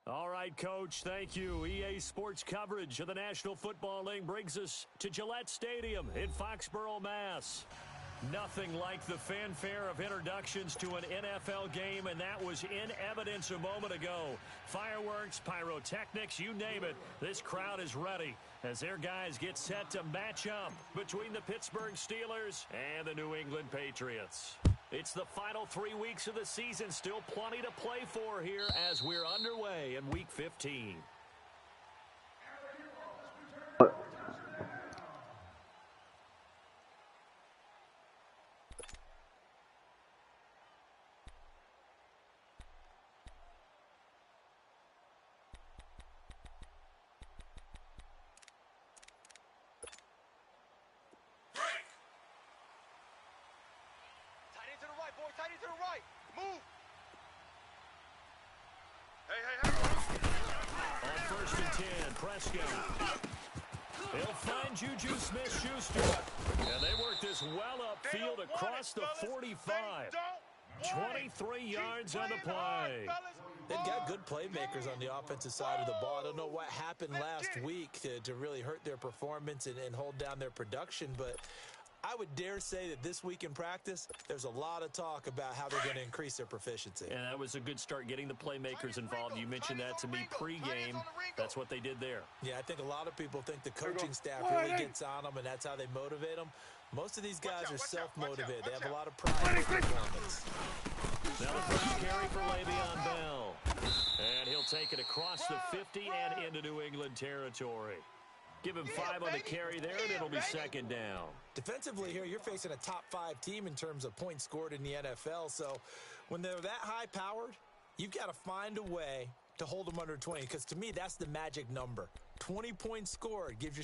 All right, Coach, thank you. EA Sports coverage of the National Football League brings us to Gillette Stadium in Foxborough, Mass. Nothing like the fanfare of introductions to an NFL game, and that was in evidence a moment ago. Fireworks, pyrotechnics, you name it. This crowd is ready as their guys get set to match up between the Pittsburgh Steelers and the New England Patriots. It's the final 3 weeks of the season. Still plenty to play for here as we're underway in Week 15. Tight end to the right. Move. Hey. On 1st and 10, Prescott. He'll find Juju Smith-Schuster. And they work this well upfield across the 45. 23 yards on the play. They've got good playmakers on the offensive side of the ball. I don't know what happened last week to really hurt their performance and hold down their production, but I would dare say that this week in practice, there's a lot of talk about how they're going to increase their proficiency. And that was a good start getting the playmakers involved. You mentioned that to me pregame. That's what they did there. Yeah, I think a lot of people think the coaching staff really gets on them, and that's how they motivate them. Most of these guys are self-motivated. They have a lot of pride in their performance. Now the first carry for Le'Veon Bell. And he'll take it across the 50 and into New England territory. Give him 5 on the carry there, and it'll be 2nd down. Defensively here, you're facing a top-5 team in terms of points scored in the NFL. So when they're that high-powered, you've got to find a way to hold them under 20. Because to me, that's the magic number. 20 points scored, you give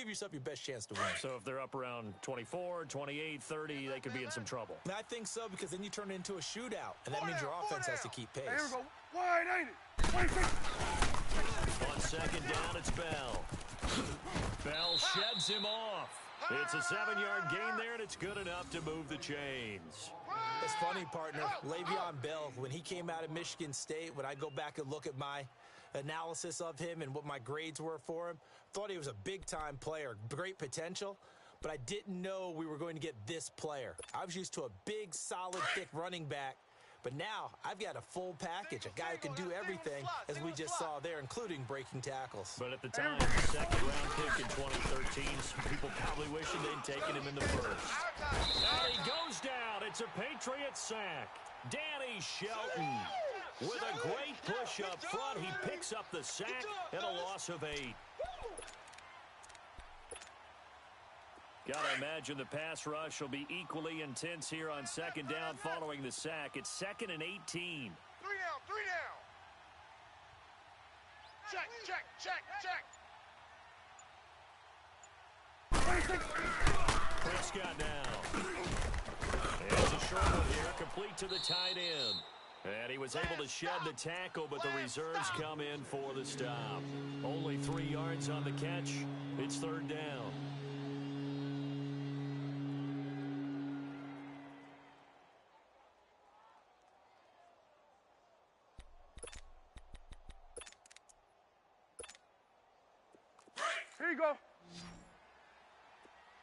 yourself your best chance to win. So if they're up around 24, 28, 30, they could be in some trouble. I think so, because then you turn it into a shootout, and that means your offense has to keep pace. Here we go. Wide, ain't it? 26. On 2nd down, it's Bell. Bell sheds him off. It's a 7-yard gain there, and it's good enough to move the chains. It's funny, partner. Le'Veon Bell, when he came out of Michigan State, when I go back and look at my analysis of him and what my grades were for him, thought he was a big-time player, great potential, but I didn't know we were going to get this player. I was used to a big, solid, thick running back, but now I've got a full package, a guy who can do everything, as we just saw there, including breaking tackles. But at the time, the 2nd-round pick in 2013, some people probably wishing they'd taken him in the 1st. Now he goes down. It's a Patriot sack. Danny Shelton with a great push up front. He picks up the sack and a loss of 8. Gotta imagine the pass rush will be equally intense here on 2nd down following the sack. It's 2nd and 18. 3 down. Check. Prescott now. It's a short one here, complete to the tight end. And he was able to shed the tackle, but the reserves come in for the stop. Only 3 yards on the catch. It's 3rd down. Here you go. You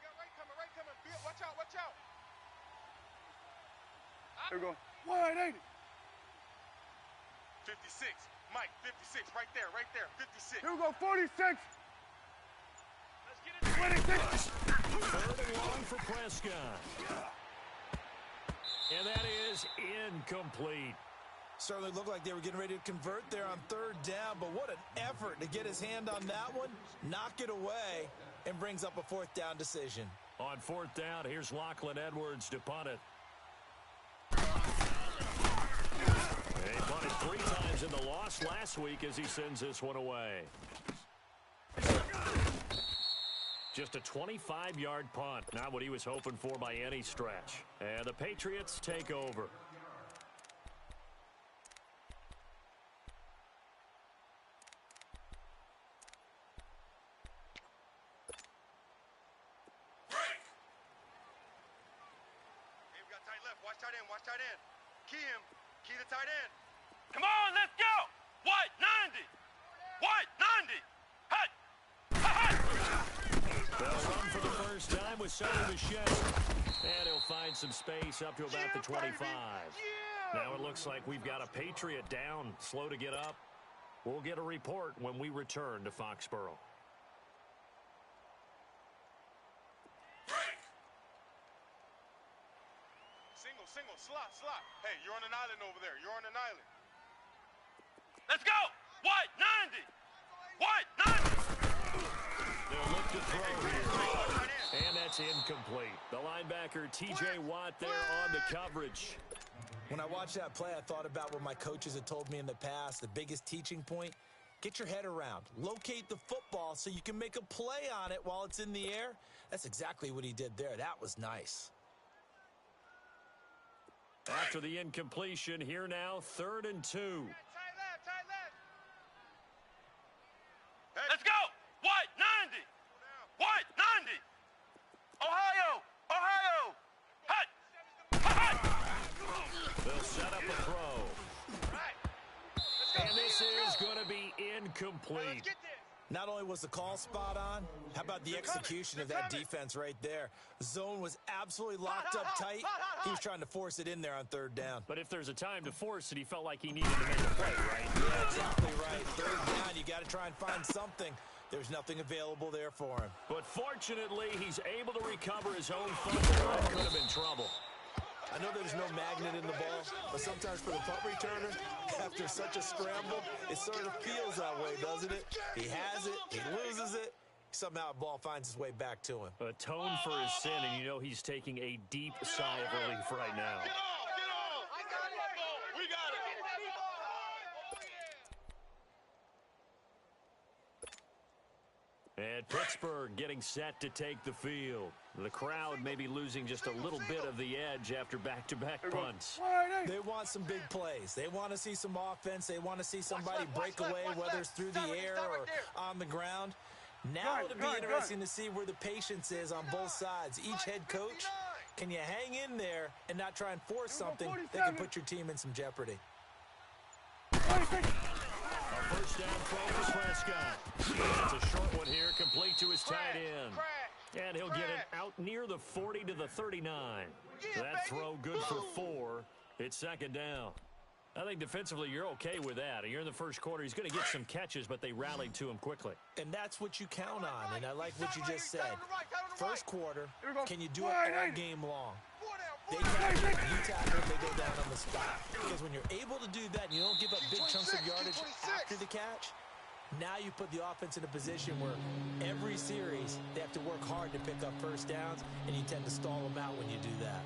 got right coming. Watch out. Here we go. Wide, ain't it? 56. Mike, 56. Right there. 56. Here we go. 46. Let's get it. 26. 3rd and long for Prescott. And that is incomplete. Certainly looked like they were getting ready to convert there on 3rd down, but what an effort to get his hand on that one, knock it away, and brings up a 4th down decision. On 4th down, here's Lachlan Edwards to punt it. He punted 3 times in the loss last week as he sends this one away. Just a 25-yard punt, not what he was hoping for by any stretch. And the Patriots take over. Watch tight end. Key the tight end. Come on, let's go. White 90. White 90. Hut. Hut. They'll run for the first time with Sonny Michel. And he'll find some space up to about the 25. Now it looks like we've got a Patriot down, slow to get up. We'll get a report when we return to Foxborough. Single, slot. Hey, you're on an island over there. You're on an island. Let's go. White 90. White 90. They'll look to throw here. And that's incomplete. The linebacker, T.J. Watt, there on the coverage. When I watched that play, I thought about what my coaches had told me in the past. The biggest teaching point, get your head around. Locate the football so you can make a play on it while it's in the air. That's exactly what he did there. That was nice. After the incompletion, here now, 3rd and 2. Tight left. Let's go. White 90. White 90. Ohio. Hut. They'll set up a throw. And this is going to be incomplete. Not only was the call spot on, how about the execution of that defense right there? Zone was absolutely locked up tight. He was trying to force it in there on 3rd down. But if there's a time to force it, he felt like he needed to make a play, right? Yeah, exactly right. 3rd down, you got to try and find something. There's nothing available there for him. But fortunately, he's able to recover his own fumble. That could have been trouble. I know there's no magnet in the ball, but sometimes for the punt returner, after such a scramble, it sort of feels that way, doesn't it? He has it, he loses it, somehow the ball finds its way back to him. Atone for his sin, and you know he's taking a deep sigh of relief right now. Get on. We got it. And Pittsburgh getting set to take the field. The crowd may be losing just a little bit of the edge after back-to-back punts. They want some big plays. They want to see some offense. They want to see somebody break away, whether it's through the air or on the ground. Now it'll be interesting to see where the patience is on both sides. Each head coach, can you hang in there and not try and force something that can put your team in some jeopardy? A first down throw for Prescott. It's a short one here, complete to his tight end. And he'll get it out near the 40 to the 39. That throw good for 4. It's 2nd down. I think defensively you're okay with that. You're in the first quarter. He's going to get some catches, but they rallied to him quickly. And that's what you count on, and I like what you just said. First quarter, can you do it all game long? They tackle, you tackle, they go down on the spot. Because when you're able to do that and you don't give up big chunks of yardage after the catch, now you put the offense in a position where every series they have to work hard to pick up first downs, and you tend to stall them out when you do that.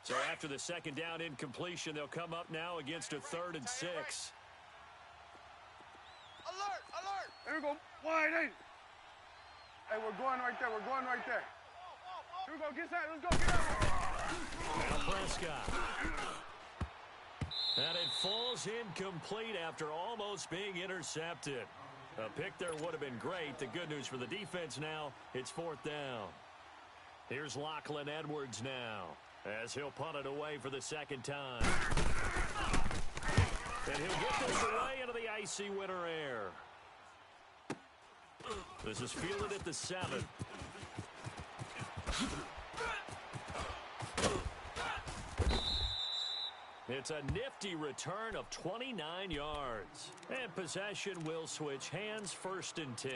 So after the 2nd down incompletion, they'll come up now against a 3rd and 6. Alert! Here we go. Wide 8. Hey, we're going right there. Here we go. Get set. Let's go. Get out. Now Prescott. And it falls incomplete after almost being intercepted. A pick there would have been great. The good news for the defense now, it's 4th down. Here's Lachlan Edwards now, as he'll punt it away for the 2nd time. And he'll get this away into the icy winter air. This is fielded at the 7. It's a nifty return of 29 yards. And possession will switch hands, 1st and 10.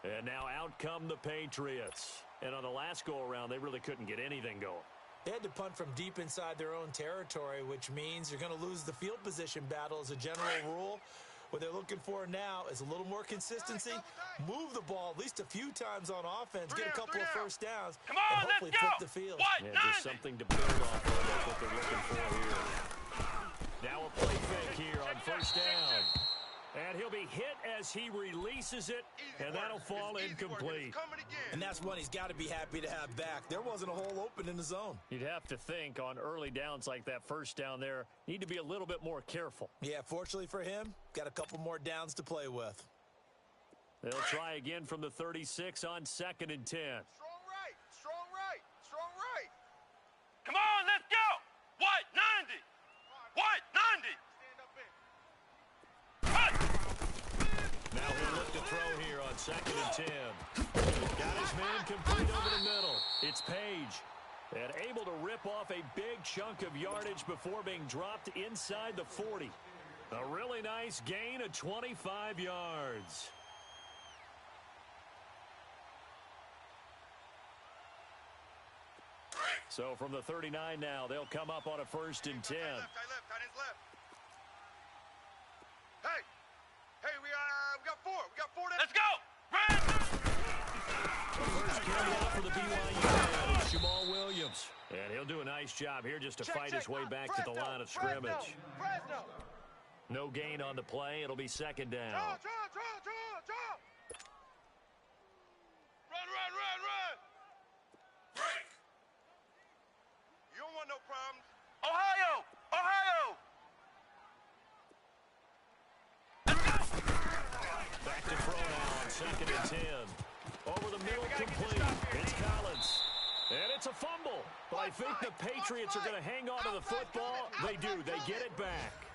And now out come the Patriots. And on the last go-around, they really couldn't get anything going. They had to punt from deep inside their own territory, which means you're going to lose the field position battle as a general rule. What they're looking for now is a little more consistency, move the ball at least a few times on offense, get a couple of first downs, and hopefully flip the field. Yeah, just something to build off of. That's what they're looking for here. Now a play fake here on 1st down. And he'll be hit as he releases it, and that'll fall incomplete. Coming again. And that's one he's got to be happy to have back. There wasn't a hole open in the zone. You'd have to think on early downs like that first down there, need to be a little bit more careful. Yeah, fortunately for him, got a couple more downs to play with. They'll try again from the 36 on 2nd and 10. Strong right, strong right, strong right. Come on, let's go. What? 90. What? 90. Now he'll look to throw here on 2nd and 10. Got his man complete over the middle. It's Page. And able to rip off a big chunk of yardage before being dropped inside the 40. A really nice gain of 25 yards. So from the 39 now, they'll come up on a 1st and 10. Tight left, tight his left. Hey, we got 4. We got 4. Let's go. First carry out for the BYU man is Jamal Williams. And he'll do a nice job here just to fight his way back to the line of scrimmage. Fresno. No gain on the play. It'll be 2nd down. Draw. Run. Break. You don't want no problems. Ohio. Back to throw now on 2nd and 10. Over the middle, complete. It's Collins. And it's a fumble. But I think the Patriots are going to hang on to the football. They do. They get it back.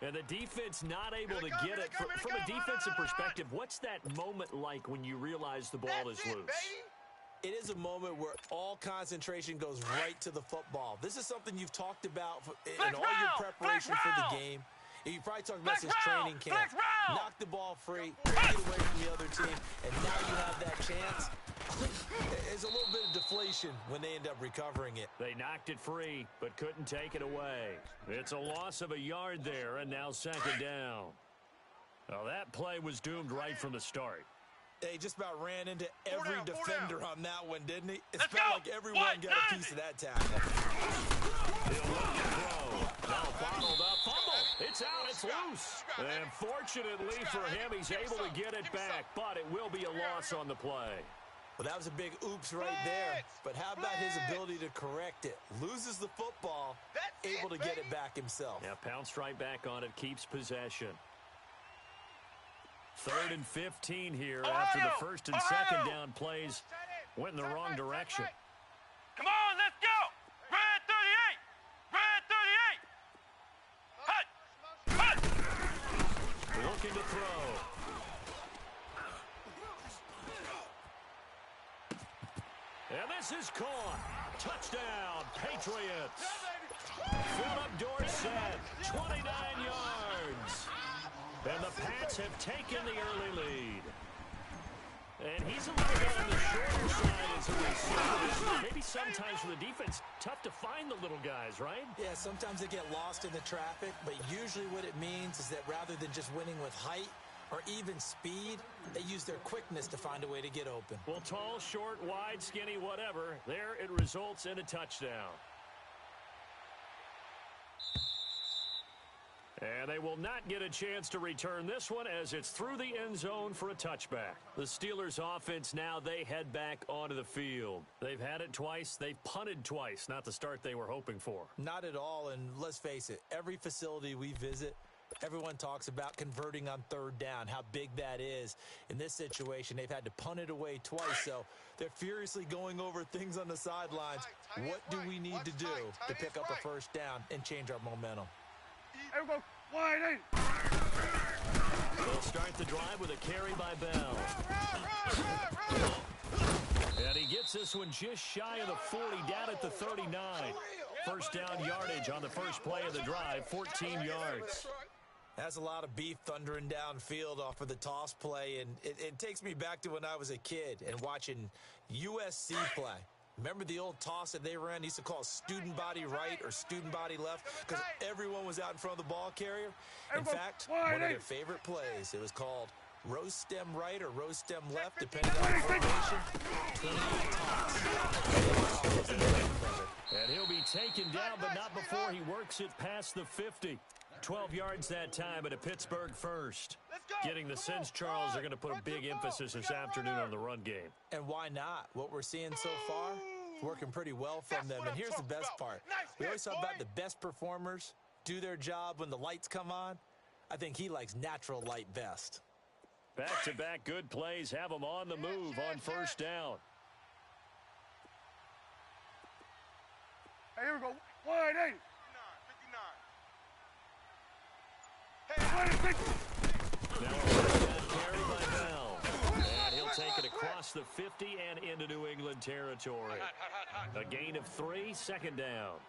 And the defense not able to get it. From a defensive perspective, what's that moment like when you realize the ball is loose? It is a moment where all concentration goes right to the football. This is something you've talked about in all your preparation for the game. You probably talked about this training camp. Knock the ball free, get away from the other team, and now you have that chance. There's a little bit of deflation when they end up recovering it. They knocked it free, but couldn't take it away. It's a loss of a yard there, and now 2nd down. Well, that play was doomed right from the start. They just about ran into every defender on that one, didn't he? It Let's felt go. like everyone got a piece of that tackle. He'll look to throw. Now bottled up. Fumble. It's out. It's loose. And fortunately for him, he's able to get it back, but it will be a loss on the play. Well, that was a big oops right there. But how about his ability to correct it? Loses the football, able to get it back himself. Yeah, pounced right back on it, keeps possession. 3rd and 15 here after the 1st and 2nd down plays went in the wrong direction. Come on, let's go. Red 38. Looking to throw. And this is caught. Touchdown, Patriots. Philip Dorsett, 29 yards. And the Pats have taken the early lead. And he's a little bit on the shorter side as a receiver. Maybe sometimes for the defense, tough to find the little guys, right? Yeah, sometimes they get lost in the traffic, but usually what it means is that rather than just winning with height or even speed, they use their quickness to find a way to get open. Well, tall, short, wide, skinny, whatever, there it results in a touchdown. And they will not get a chance to return this one as it's through the end zone for a touchback. The Steelers offense now, they head back onto the field. They've had it twice. They've punted twice. Not the start they were hoping for. Not at all, and let's face it, every facility we visit, everyone talks about converting on 3rd down, how big that is. In this situation, they've had to punt it away twice, so they're furiously going over things on the sidelines. What do we need to do to pick up a 1st down and change our momentum? Hey, we go wide in. They'll start the drive with a carry by Bell. And he gets this one just shy of the 40, down at the 39. 1st down yardage on the first play of the drive, 14 yards. That's a lot of beef thundering downfield off of the toss play, and it takes me back to when I was a kid and watching USC play. Remember the old toss that they ran? They used to call it student body right or student body left because everyone was out in front of the ball carrier. In fact, one of their favorite plays, it was called rose stem right or rose stem left, depending on the formation. 28 tops. And he'll be taken down, but not before he works it past the 50. 12 yards that time at a Pittsburgh first. Getting the sense, Charles, are going to put a big emphasis this afternoon on the run game. And why not? What we're seeing so far, working pretty well from them. And here's the best part. We always talk about the best performers do their job when the lights come on. I think he likes natural light best. Back-to-back good plays have him on the move on first down. Hey, here we go. 180. 59. Now a first down carry by Bell. And he'll take it across the 50 and into New England territory. A gain of 3, second down.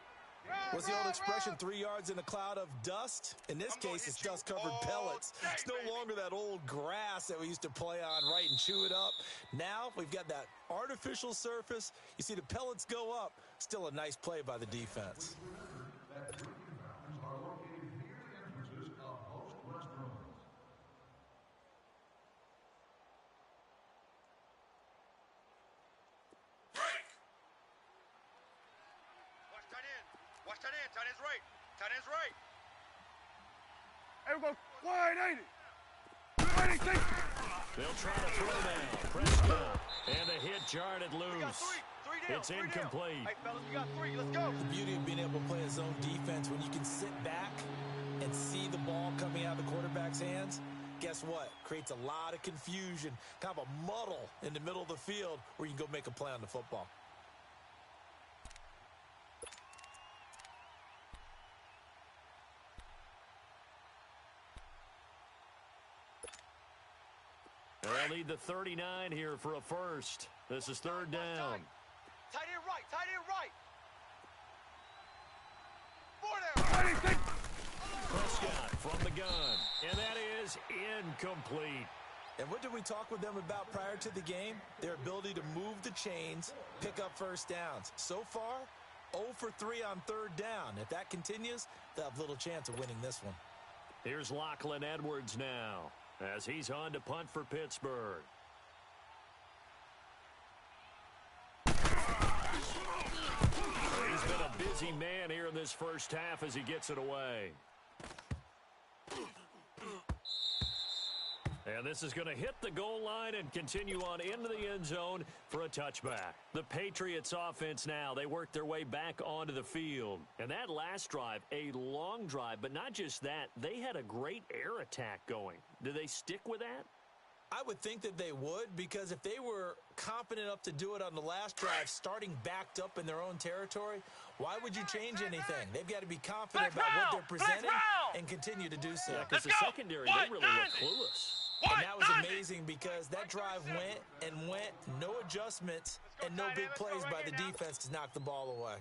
What's the old expression, 3 yards in a cloud of dust? In this case, it's dust-covered pellets. It's no longer that old grass that we used to play on, right, and chew it up. Now we've got that artificial surface. You see the pellets go up. Still a nice play by the defense. Watch tight end. Tight end's right. Tight end's right. Hey, we go. 180. 186. They'll try to throw down. Prescott. And the hit jarred loose. It's incomplete. Hey, fellas, we got 3. Let's go. The beauty of being able to play a zone defense when you can sit back and see the ball coming out of the quarterback's hands, guess what? Creates a lot of confusion, kind of a muddle in the middle of the field where you can go make a play on the football. They'll need the 39 here for a first. This is third down. Tight end right. Tight end right. 4 down. Prescott from the gun. And that is incomplete. And what did we talk with them about prior to the game? Their ability to move the chains, pick up first downs. So far, 0 for 3 on third down. If that continues, they'll have little chance of winning this one. Here's Lachlan Edwards now, as he's on to punt for Pittsburgh. He's been a busy man here in this first half as he gets it away. And this is going to hit the goal line and continue on into the end zone for a touchback. The Patriots offense now, they work their way back onto the field. And that last drive, a long drive, but not just that, they had a great air attack going. Do they stick with that? I would think that they would, because if they were confident enough to do it on the last drive, starting backed up in their own territory, why would you change anything? They've got to be confident about what they're presenting and continue to do so. Yeah, because the secondary, they really look clueless. And that was amazing because that drive went and went, no adjustments, and no big plays by the defense to knock the ball away.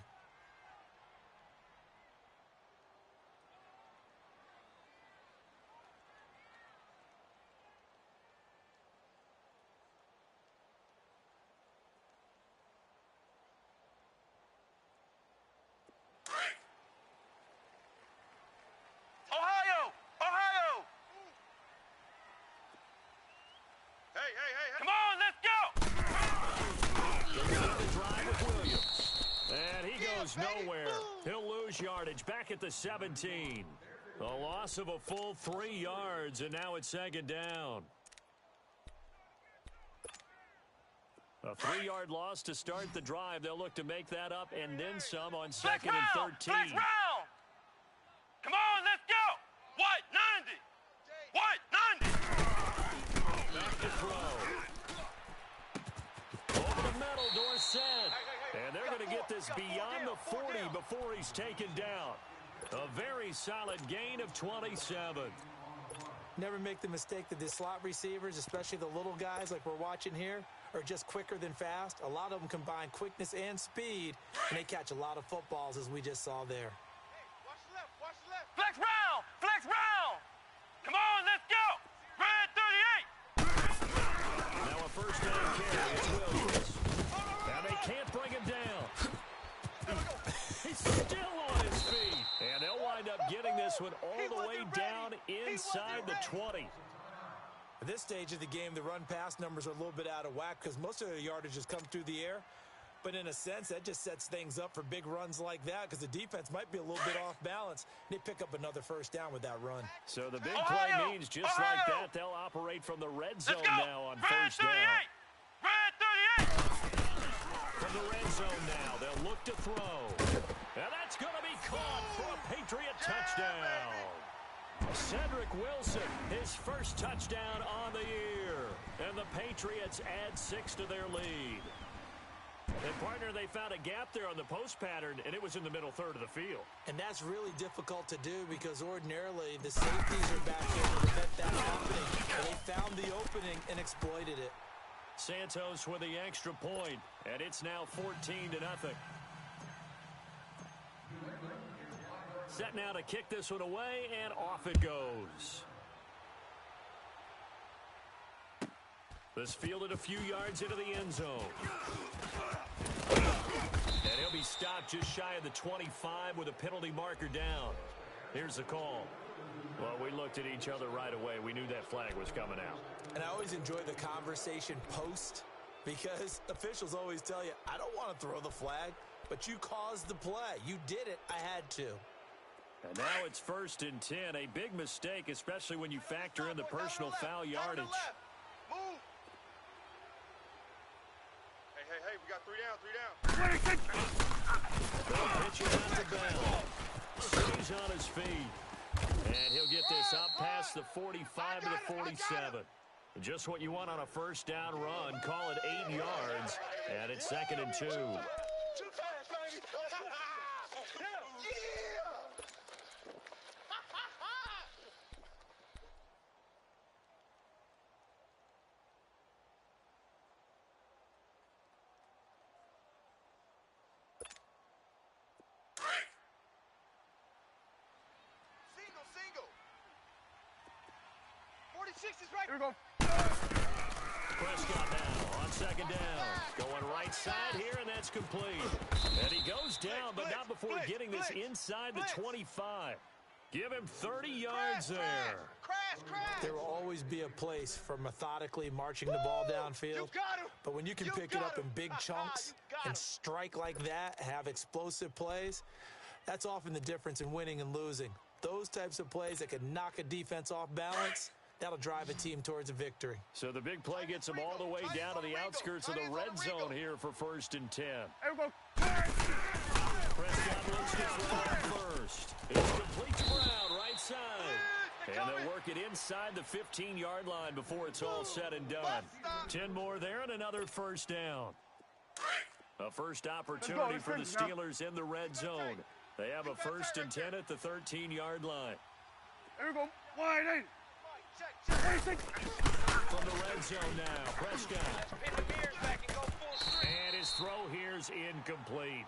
Come on, let's go! They got the drive with Williams. And he goes nowhere. He'll lose yardage back at the 17. A loss of a full 3 yards, and now it's second down. A 3-yard loss to start the drive. They'll look to make that up and then some on second and 13. Flex round! Come on, let's go! What? 90! What? 90! Back to throw. Over the middle, Dorsett. And they're going to get this beyond the 40 before he's taken down. A very solid gain of 27. Never make the mistake that the slot receivers, especially the little guys like we're watching here, are just quicker than fast. A lot of them combine quickness and speed, and they catch a lot of footballs, as we just saw there. Watch left, watch left. Flex round! Flex round! Come on, let's go! Red 38! Now a first down carry. It's Williams. Now they can't bring him down. He's still on his feet. And they'll wind up getting this one all the way down inside the 20. At this stage of the game, the run-pass numbers are a little bit out of whack because most of the yardage has come through the air. But in a sense, that just sets things up for big runs like that because the defense might be a little bit off balance. They pick up another first down with that run. So the big play means just like that, they'll operate from the red zone now on first down. Red 38! From the red zone now, they'll look to throw. And that's going to be caught for a Patriot touchdown. Cedric Wilson, his first touchdown on the year. And the Patriots add 6 to their lead. And, partner, they found a gap there on the post pattern, and it was in the middle third of the field. And that's really difficult to do because ordinarily the safeties are back there to prevent that happening. And they found the opening and exploited it. Santos with the extra point, and it's now 14-0. Set now to kick this one away, and off it goes. This fielded a few yards into the end zone. And he'll be stopped just shy of the 25 with a penalty marker down. Here's the call. Well, we looked at each other right away. We knew that flag was coming out. And I always enjoy the conversation post because officials always tell you, I don't want to throw the flag, but you caused the play. You did it. I had to. And now it's 1st and 10. A big mistake, especially when you factor in the personal foul yardage. Move. Hey, we got 3 down. They'll pitch it out to Bell. Stays on his feet. And he'll get this up past the 45 to the 47. Just what you want on a first down run. Call it 8 yards. And it's 2nd and 2. Too fast, baby. Single. 46 is right. Here we go. Prescott now on 2nd down. Going right side here, and that's complete. And he goes down, but not before getting this inside the 25. Give him 30 yards there. There will always be a place for methodically marching the ball downfield. But when you can pick it up in big chunks and strike like that, have explosive plays, that's often the difference in winning and losing. Those types of plays that can knock a defense off balance, that'll drive a team towards a victory. So the big play gets them all the way down to the outskirts of the red zone here for 1st and 10. Here we go. Prescott looks to throw first. It's complete to Brown, right side. And they'll work it inside the 15-yard line before it's all said and done. 10 more there and another first down. A first opportunity for the Steelers in the red zone. They have a 1st and 10 at the 13-yard line. Here we go. Wide 8. From the red zone now, Prescott. And his throw here's incomplete.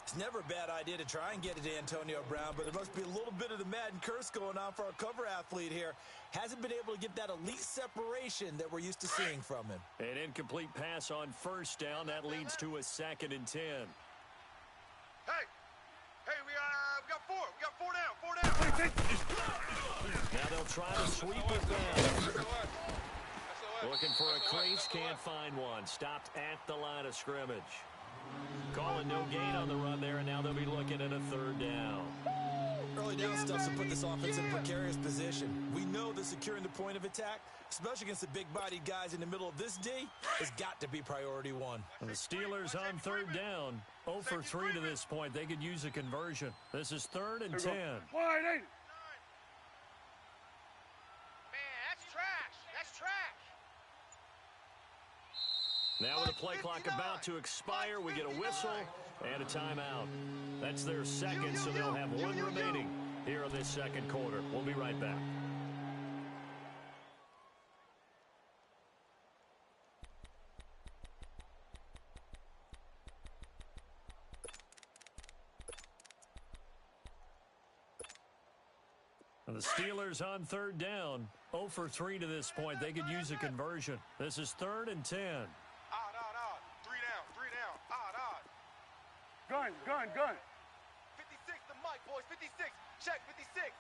It's never a bad idea to try and get it to Antonio Brown, but there must be a little bit of the Madden curse going on for our cover athlete here. Hasn't been able to get that elite separation that we're used to seeing from him. An incomplete pass on first down. That leads to a 2nd and 10. Hey, we got 4. We got 4 down. 4 down. Now they'll try to sweep it down. Looking for a crease, can't find one. Stopped at the line of scrimmage. Calling no gain on the run there, and now they'll be looking at a 3rd down. Early down stuff to put this offense in a precarious position. We know that securing the point of attack, especially against the big-bodied guys in the middle of this D, has got to be priority 1. And the Steelers on 3rd down. 0 for 3 to this point. They could use a conversion. This is 3rd and 10. Wide 8. Man, that's trash. That's trash. Now with the play clock about to expire, we get a whistle and a timeout. That's their 2nd, so they'll have 1 remaining here in this 2nd quarter. We'll be right back. And the Steelers on 3rd down. 0 for 3 to this point. They could use a conversion. This is 3rd and 10. Odd. 3 down. Odd. Gun. 56, the mic, boys. 56. Check 56.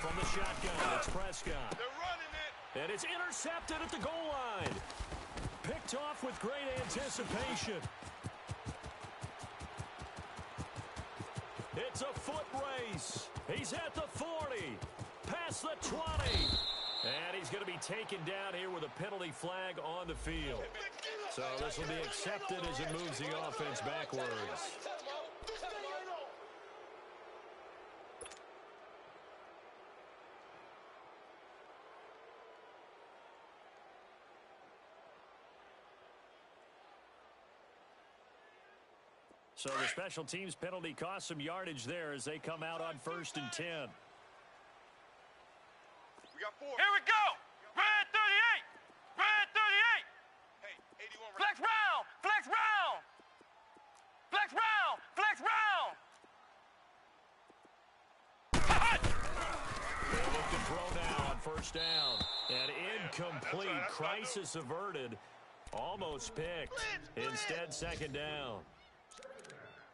From the shotgun, it's Prescott. They're running it. And it's intercepted at the goal line. Picked off with great anticipation. It's a foot race. He's at the 40. Past the 20. And he's going to be taken down here with a penalty flag on the field. So this will be accepted as it moves the offense backwards. So the special teams penalty cost some yardage there as they come out on 1st and 10. We got 4. Here we go. Red 38. Red 38. Hey, 81. Flex round. Flex round. Flex round. Flex round. They look to throw now on 1st down. And incomplete. Crisis averted. Almost picked. Instead, 2nd down.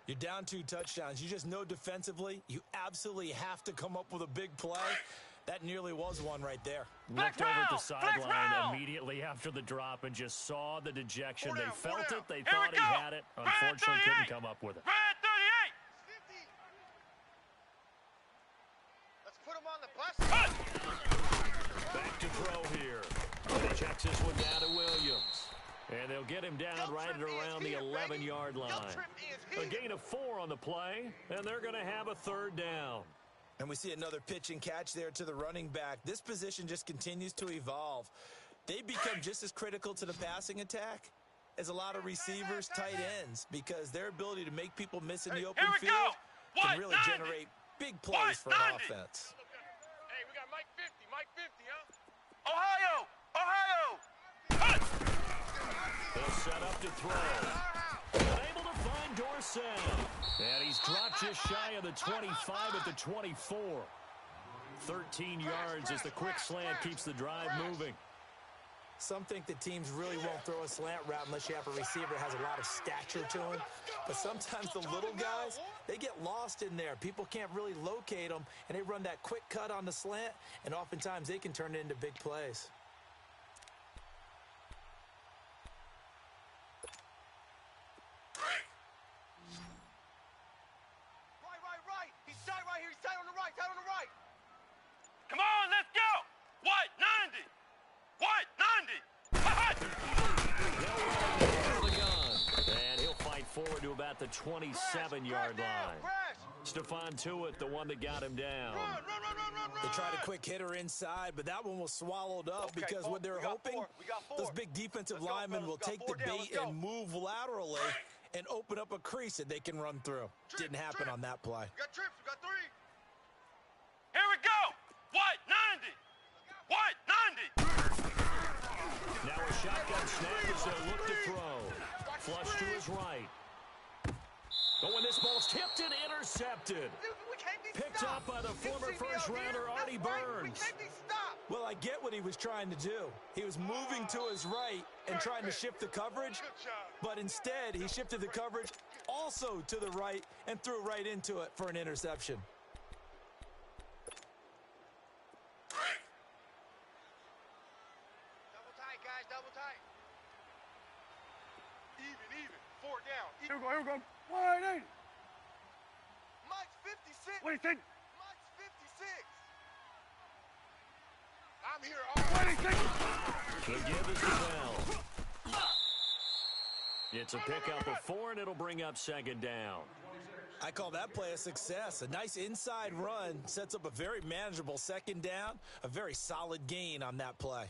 You're down 2 touchdowns. You just know defensively you absolutely have to come up with a big play. That nearly was one right there. Looked over at the sideline immediately after the drop and just saw the dejection. They felt it. They thought he had it. Unfortunately, couldn't come up with it. Red 38. Let's put him on the bus. Back to throw here. And he checks this one down to Williams. And they'll get him down right at around the 11-yard line. A gain of 4 on the play, and they're going to have a 3rd down. And we see another pitch and catch there to the running back. This position just continues to evolve. They become just as critical to the passing attack as a lot of receivers, tight ends, because their ability to make people miss in the open field can really generate big plays for an offense. Hey, we got Mike 50. Mike 50, huh? Ohio. Ohio. They'll set up to throw. Unable to find Dorsett. And he's dropped just shy of the 25 at the 24. 13 yards as the quick slant keeps the drive moving. Some think that teams really won't throw a slant route unless you have a receiver that has a lot of stature to him. But sometimes the little guys, they get lost in there. People can't really locate them, and they run that quick cut on the slant, and oftentimes they can turn it into big plays. Come on, let's go. What? 90. What? 90. And he'll fight forward to about the 27-yard line. Stephon Tuitt, the one that got him down. They tried a quick hitter inside, but that one was swallowed up because what they're hoping, those big defensive linemen will take the bait and move laterally and open up a crease that they can run through. Didn't happen on that play. We got trips. We got 3. Here we go. What? 90. What? 90. Now a shotgun snap as they'll look to throw. Flush to his right. Oh, and this ball's tipped and intercepted. Picked up by the former first-rounder Artie Burns. Well, I get what he was trying to do. He was moving to his right and trying to shift the coverage, but instead he shifted the coverage also to the right and threw right into it for an interception. Double tight, guys. Double tight. Even. 4 down. Here we go. Wide eight. Mike's 56. What do you think? Mike's 56. I'm here all right. The give is the bell. It's a pickup of 4, and it'll bring up 2nd down. I call that play a success. A nice inside run sets up a very manageable 2nd down, a very solid gain on that play.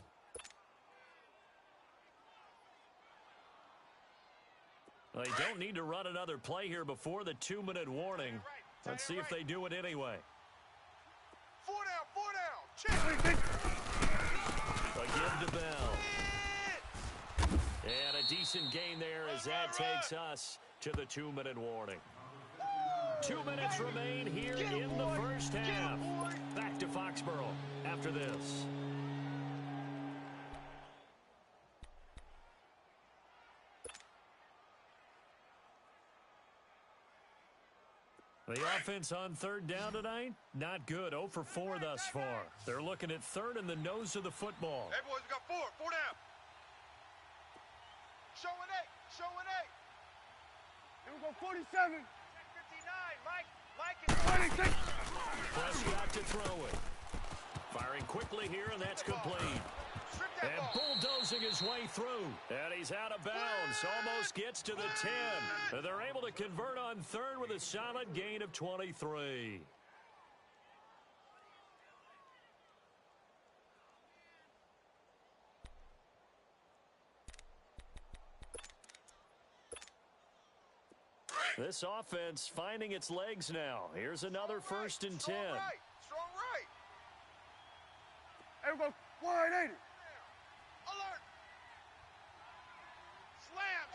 They don't need to run another play here before the 2-minute warning. Let's see if they do it anyway. 4 down. Check. A give to Bell. And a decent gain there as that takes us to the 2-minute warning. 2 minutes remain here in the first half. Back to Foxborough after this. The offense on third down tonight, not good. 0 for 4 thus far. They're looking at third in the nose of the football. Hey, boys, we got 4 down. Show an 8, show an 8. Here we go, 47. 59, Mike is 26. Prescott to throw it. Firing quickly here, and that's complete. And bulldozing his way through. And he's out of bounds. Almost gets to the 10. And they're able to convert on third with a solid gain of 23. This offense finding its legs now. Here's another 1st and 10. Strong right. Here we go, 180. Alert. Slam.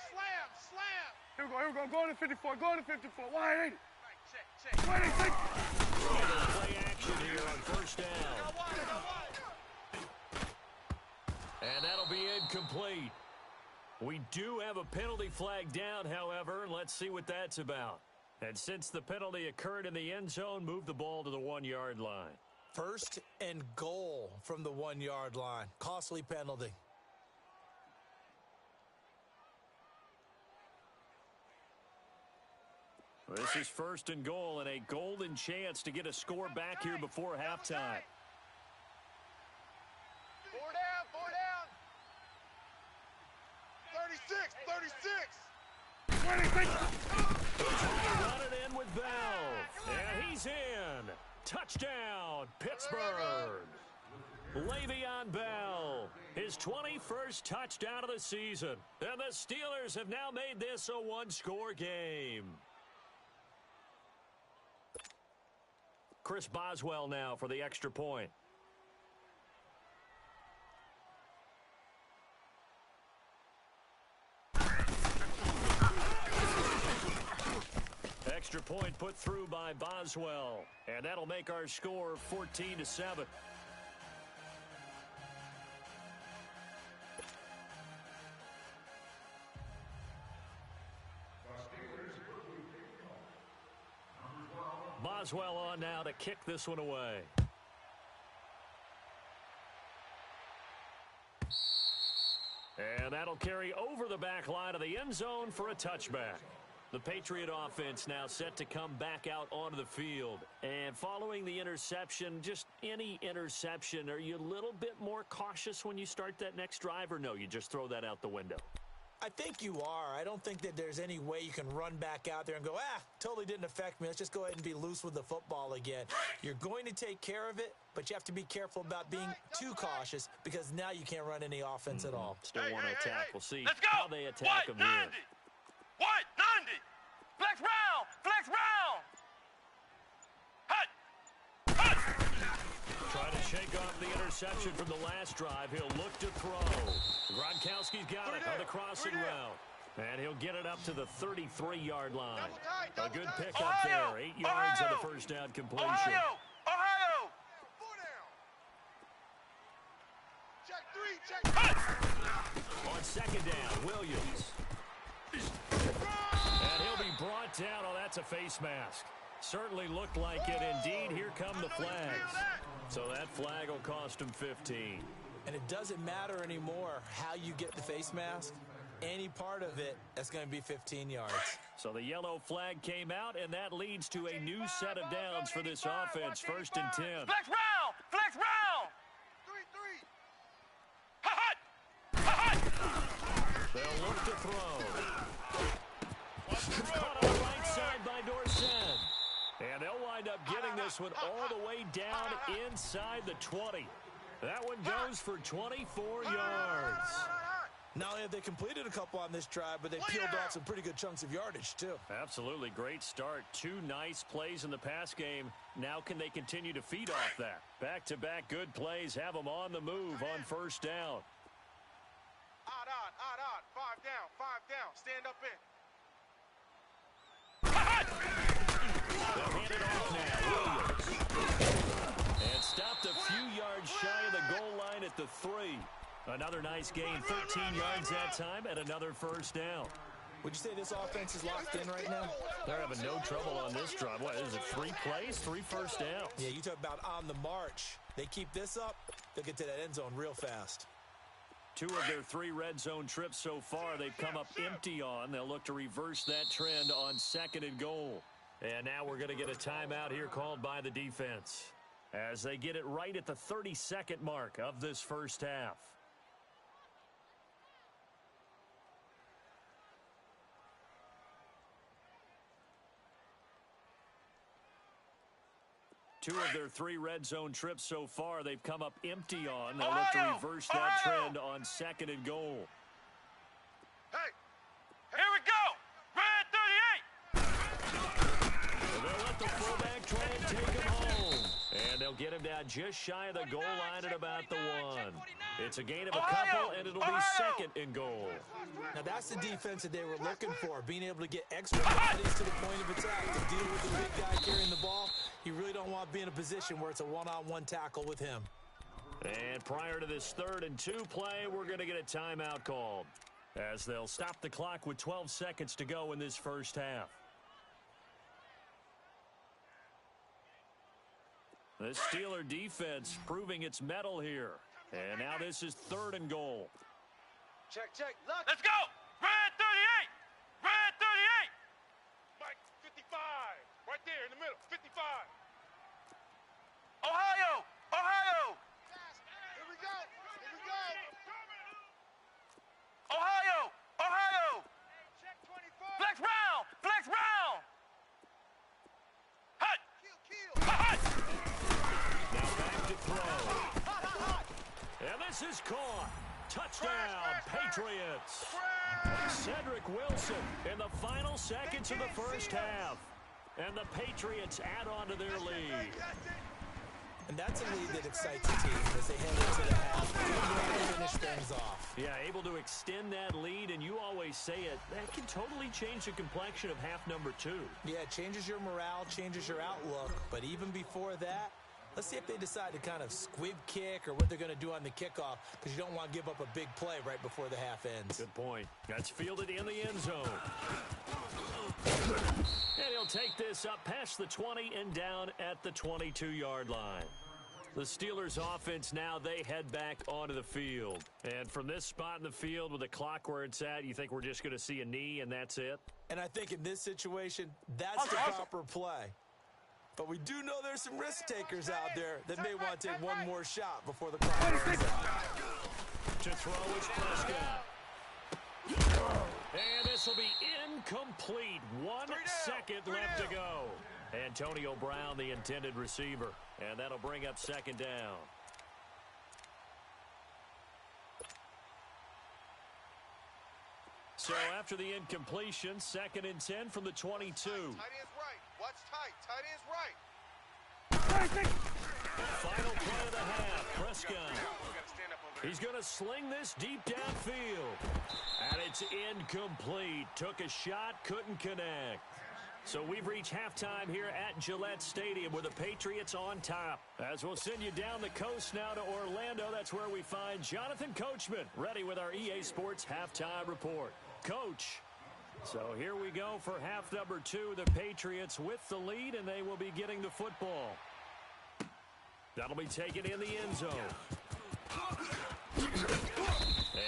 Here we go, going to 54, going to 54, 180. Check. 26. Play action here on 1st down. And that'll be incomplete. We do have a penalty flag down, however, and let's see what that's about. And since the penalty occurred in the end zone, move the ball to the 1-yard line. 1st and goal from the 1-yard line. Costly penalty. This is 1st and goal and a golden chance to get a score back here before halftime. 4 down. 36. 26. Run it in with Bell. And he's in. Touchdown, Pittsburgh. Le'Veon Bell, his 21st touchdown of the season. And the Steelers have now made this a 1-score game. Chris Boswell now for the extra point. Extra point put through by Boswell. And that'll make our score 14-7. Boswell on now to kick this one away. And that'll carry over the back line of the end zone for a touchback. The Patriot offense now set to come back out onto the field. And following the interception, just any interception, are you a little bit more cautious when you start that next drive, or no, you just throw that out the window? I think you are. I don't think that there's any way you can run back out there and go, totally didn't affect me. Let's just go ahead and be loose with the football again. You're going to take care of it, but you have to be careful about being too cautious because now you can't run any offense at all. Still want to attack. We'll see Let's go. how they attack them here. What? 90. Flex round. Hut. Try to shake off the interception from the last drive. He'll look to throw. Gronkowski's got it on the crossing route. And he'll get it up to the 33-yard line. A good pickup there. 8 yards on the first down completion. Ohio. 4 down. Check 3. On 2nd down, Williams. And he'll be brought down. Oh, that's a face mask. Certainly looked like it. Indeed, here come the flags. So that flag will cost him 15. And it doesn't matter anymore how you get the face mask. Any part of it, that's going to be 15 yards. So the yellow flag came out, and that leads to a new set of downs for this offense. 1st and 10. Flex round. 3. They'll look to throw. Caught on the right side by Dorsett. And they'll wind up getting this one all the way down inside the 20. That one goes for 24 yards. Not only have they completed a couple on this drive, but they peeled off some pretty good chunks of yardage, too. Absolutely great start. 2 nice plays in the pass game. Now can they continue to feed off that? Back-to-back good plays have them on the move on 1st down. Odd. 5 down. Stand up in. They'll hand it off now. Williams. And stopped a few yards shy of the goal line at the 3. Another nice gain, 13 yards that time, and another 1st down. Would you say this offense is locked in right now? They're having no trouble on this drive. What is it, 3 plays, 3 first downs? Yeah, you talk about on the march. They keep this up, they'll get to that end zone real fast. 2 of their 3 red zone trips so far they've come up empty on. They'll look to reverse that trend on 2nd and goal. And now we're going to get a timeout here called by the defense as they get it right at the 32nd mark of this first half. Two of their 3 red zone trips so far they've come up empty on. They'll look to reverse that trend on 2nd and goal. Hey, Here we go. Red 38. And they'll let the fullback try and take him home. And they'll get him down just shy of the goal line at about the 1. It's a gain of a couple, and it'll be 2nd and goal. Now, that's the defense that they were looking for, being able to get extra bodies to the point of attack to deal with the big guy carrying the ball. You really don't want to be in a position where it's a one-on-one tackle with him. And prior to this 3rd and 2 play, we're going to get a timeout called as they'll stop the clock with 12 seconds to go in this first half. The Steeler defense proving its mettle here. And now this is 3rd and goal. Check. Let's go. Red 38. Red 38. Mike, 55. Right there in the middle, 55. Ohio. Here we go. Ohio. Check 24. Flex round. Hut. Kill. Now back to throw. And this is caught. Touchdown, Patriots. Cedric Wilson in the final seconds of the first half. And the Patriots add on to their lead. And that's a lead that excites the team as they head into the half. To finish things off. Yeah, able to extend that lead, and you always say it, that can totally change the complexion of half number 2. Yeah, it changes your morale, changes your outlook. But even before that, let's see if they decide to kind of squib kick or what they're going to do on the kickoff, because you don't want to give up a big play right before the half ends. Good point. That's fielded in the end zone. And he'll take this up past the 20 and down at the 22-yard line. The Steelers offense now, they head back onto the field. And from this spot in the field with the clock where it's at, you think we're just going to see a knee and that's it? And I think in this situation, that's the proper play. But we do know there's some risk takers out there that may want to take one more shot before the clock runs out. To throw is Prescott. And this will be incomplete. 1 second left to go. Antonio Brown, the intended receiver. And that'll bring up 2nd down. So after the incompletion, 2nd and 10 from the 22. Tight end's right. Watch tight. Tight end's right. Final play of the half, Prescott. He's going to sling this deep downfield. And it's incomplete. Took a shot, couldn't connect. So we've reached halftime here at Gillette Stadium with the Patriots on top. As we'll send you down the coast now to Orlando, that's where we find Jonathan Coachman ready with our EA Sports Halftime Report. Coach, so here we go for half number 2. The Patriots with the lead, and they will be getting the football. That'll be taken in the end zone.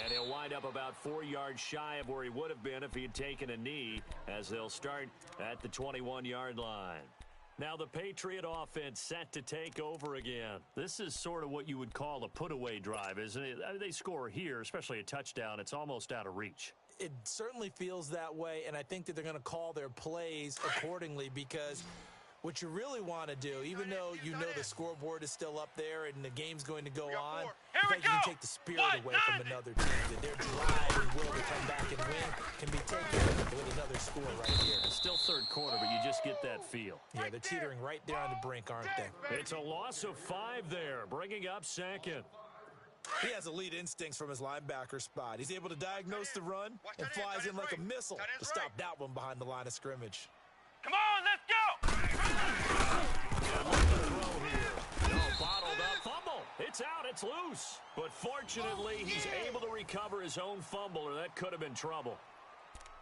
And he'll wind up about 4 yards shy of where he would have been if he had taken a knee, as they'll start at the 21-yard line. Now the Patriot offense set to take over again. This is sort of what you would call a put-away drive, isn't it? I mean, they score here, especially a touchdown. It's almost out of reach. It certainly feels that way, and I think that they're going to call their plays accordingly, because what you really want to do, even though you know the scoreboard is still up there and the game's going to go on, I think you can take the spirit away from another team. That their drive and will to come back and win can be taken with another score right here. It's still 3rd quarter, but you just get that feel. Yeah, they're teetering right there on the brink, aren't they? It's a loss of 5 there, bringing up 2nd. He has elite instincts from his linebacker spot. He's able to diagnose the run and flies in like a missile to stop that one behind the line of scrimmage. Come on, let's go. Bottled up fumble. It's out. It's loose. But fortunately, he's able to recover his own fumble, or that could have been trouble.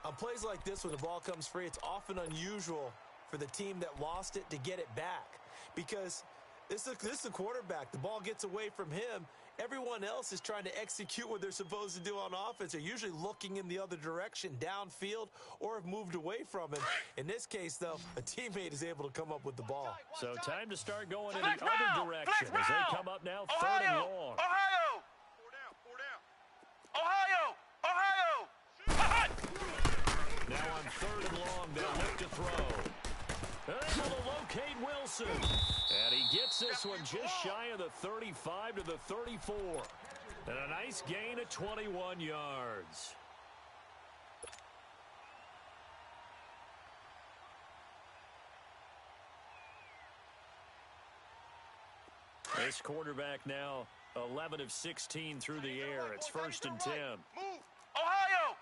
On plays like this, when the ball comes free, it's often unusual for the team that lost it to get it back. Because this is a quarterback. The ball gets away from him. Everyone else is trying to execute what they're supposed to do on offense. They're usually looking in the other direction, downfield, or have moved away from it. In this case, though, a teammate is able to come up with the ball. So time to start going in the other direction as they come up now third and long. Ohio! Four down. Ohio! Now on third and long, they'll look to throw. Able to locate Wilson. And he gets this one just shy of the 35 to the 34. And a nice gain of 21 yards. This quarterback now 11 of 16 through the air. It's first and 10. Move. Ohio!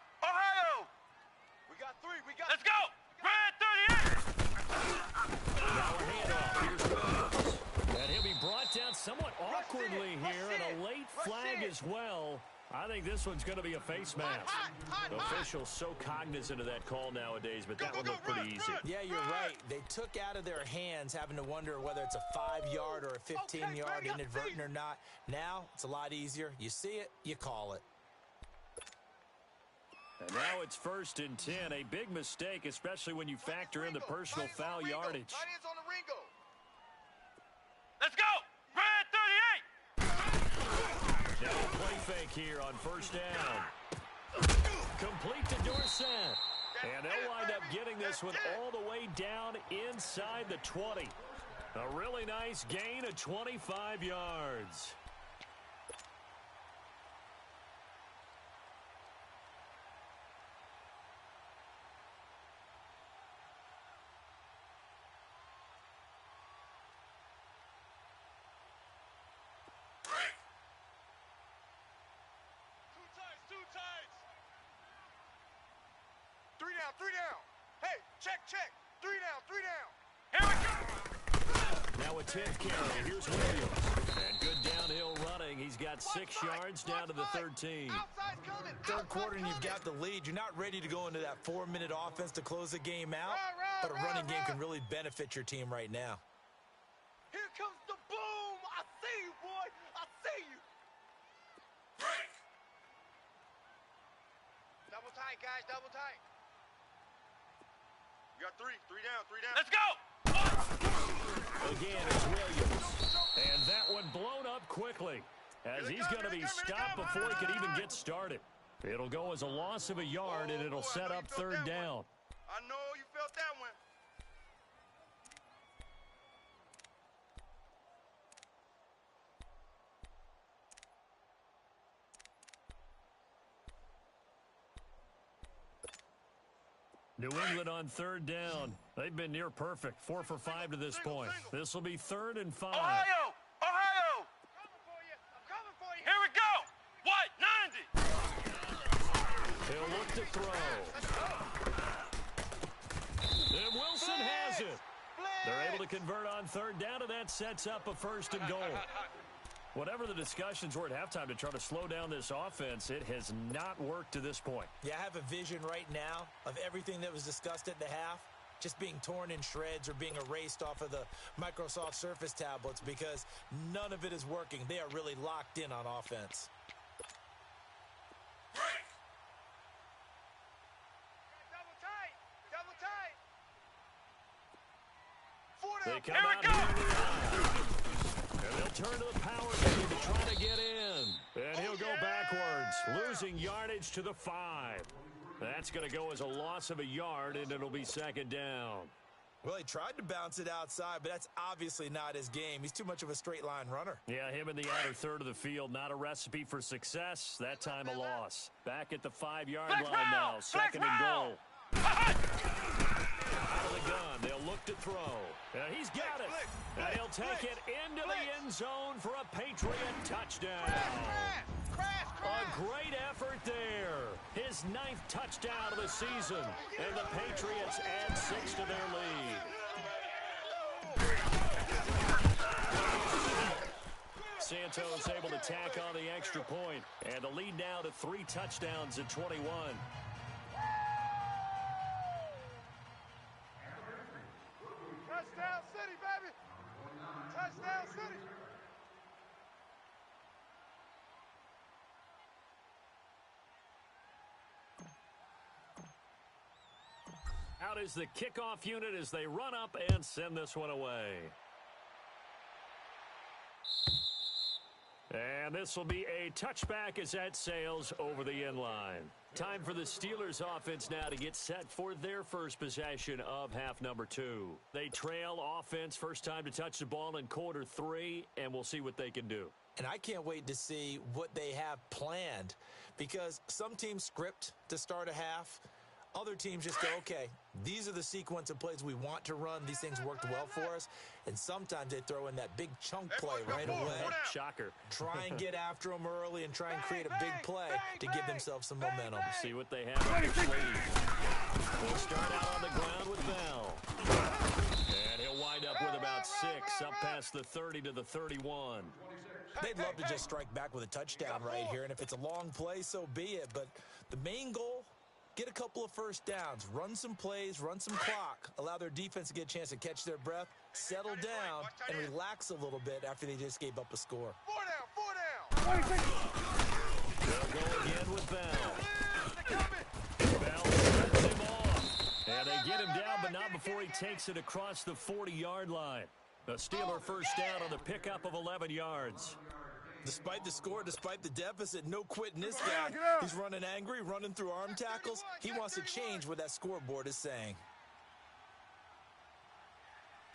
We got three. Let's go! Red 38! Now a handoff. Here's Williams. And he'll be brought down somewhat awkwardly here, and a late flag as well. I think this one's going to be a face mask. Officials so cognizant of that call nowadays, but that one looked pretty easy. Yeah, you're right. They took out of their hands having to wonder whether it's a 5-yard or a 15-yard inadvertent or not. Now, it's a lot easier. You see it, you call it. And now it's first and 10. A big mistake, especially when you factor in the personal foul yardage. Tight ends on the Ringo. Let's go! Red 38! Now a play fake here on first down. Complete to Dorsett. And they'll wind up getting this one all the way down inside the 20. A really nice gain of 25 yards. Two tights. Three down. Hey, check. 3 down. Here we go! Now a 10th carry. Here's Williams. And good downhill running. He's got 6 yards down to the 13. Outside's coming. Third quarter and you've got the lead. You're not ready to go into that 4-minute offense to close the game out. But a running game can really benefit your team right now. Here comes the boom. I see you, boy. I see you. Break. Double tight, guys. Double tight. We got 3 down. Let's go! Again, it's Williams. And that one blown up quickly as he's going to be stopped before he could even get started. It'll go as a loss of a yard, and it'll set up third down. I know you felt that one. New England on third down. They've been near perfect. 4 for 5 to this point. This will be 3rd and 5. Ohio! I'm coming for you. Here we go! What? 90! He'll look to throw. And Wilson has it. They're able to convert on third down, and that sets up a 1st and goal. Whatever the discussions were at halftime to try to slow down this offense, it has not worked to this point. Yeah, I have a vision right now of everything that was discussed at the half just being torn in shreds or being erased off of the Microsoft Surface tablets because none of it is working. They are really locked in on offense. Double tight. They come out here. And they'll turn to the power game to try to get in. And he'll go backwards, losing yardage to the 5. That's going to go as a loss of a yard, and it'll be 2nd down. Well, he tried to bounce it outside, but that's obviously not his game. He's too much of a straight-line runner. Yeah, him in the outer third of the field, not a recipe for success. That time a loss. Back at the 5-yard line now, 2nd and goal. Out of the gun, they'll look to throw. He's got it. And he'll take it into the end zone for a Patriot touchdown. A great effort there. His 9th touchdown of the season. And the Patriots add 6 to their lead. Santos able to tack on the extra point. And the lead now to 3 touchdowns at 21. out is the kickoff unit as they run up and send this one away. And this will be a touchback as that sails over the end line. Time for the Steelers offense now to get set for their first possession of half number 2. They trail offense first time to touch the ball in quarter 3, and we'll see what they can do. And I can't wait to see what they have planned, because some teams script to start a half. Other teams just go, okay, these are the sequence of plays we want to run. These things worked well for us. And sometimes they throw in that big chunk play right away. Shocker. Try and get after them early and try and create a big play to give themselves some momentum. See what they have on their sleeve. We'll start out on the ground with Bell. And he'll wind up with about 6, up past the 30 to the 31. They'd love to just strike back with a touchdown right here. And if it's a long play, so be it. But the main goal, get a couple of first downs, run some plays, run some clock, allow their defense to get a chance to catch their breath, settle down, and relax a little bit after they just gave up a score. 4 down. They'll go again with Bell. Bell sets him off. And they get him down, but not before he takes it across the 40-yard line. A Steeler first down on the pickup of 11 yards. Despite the score, despite the deficit, no quitting this guy. He's running angry, running through arm tackles. He wants to change what that scoreboard is saying.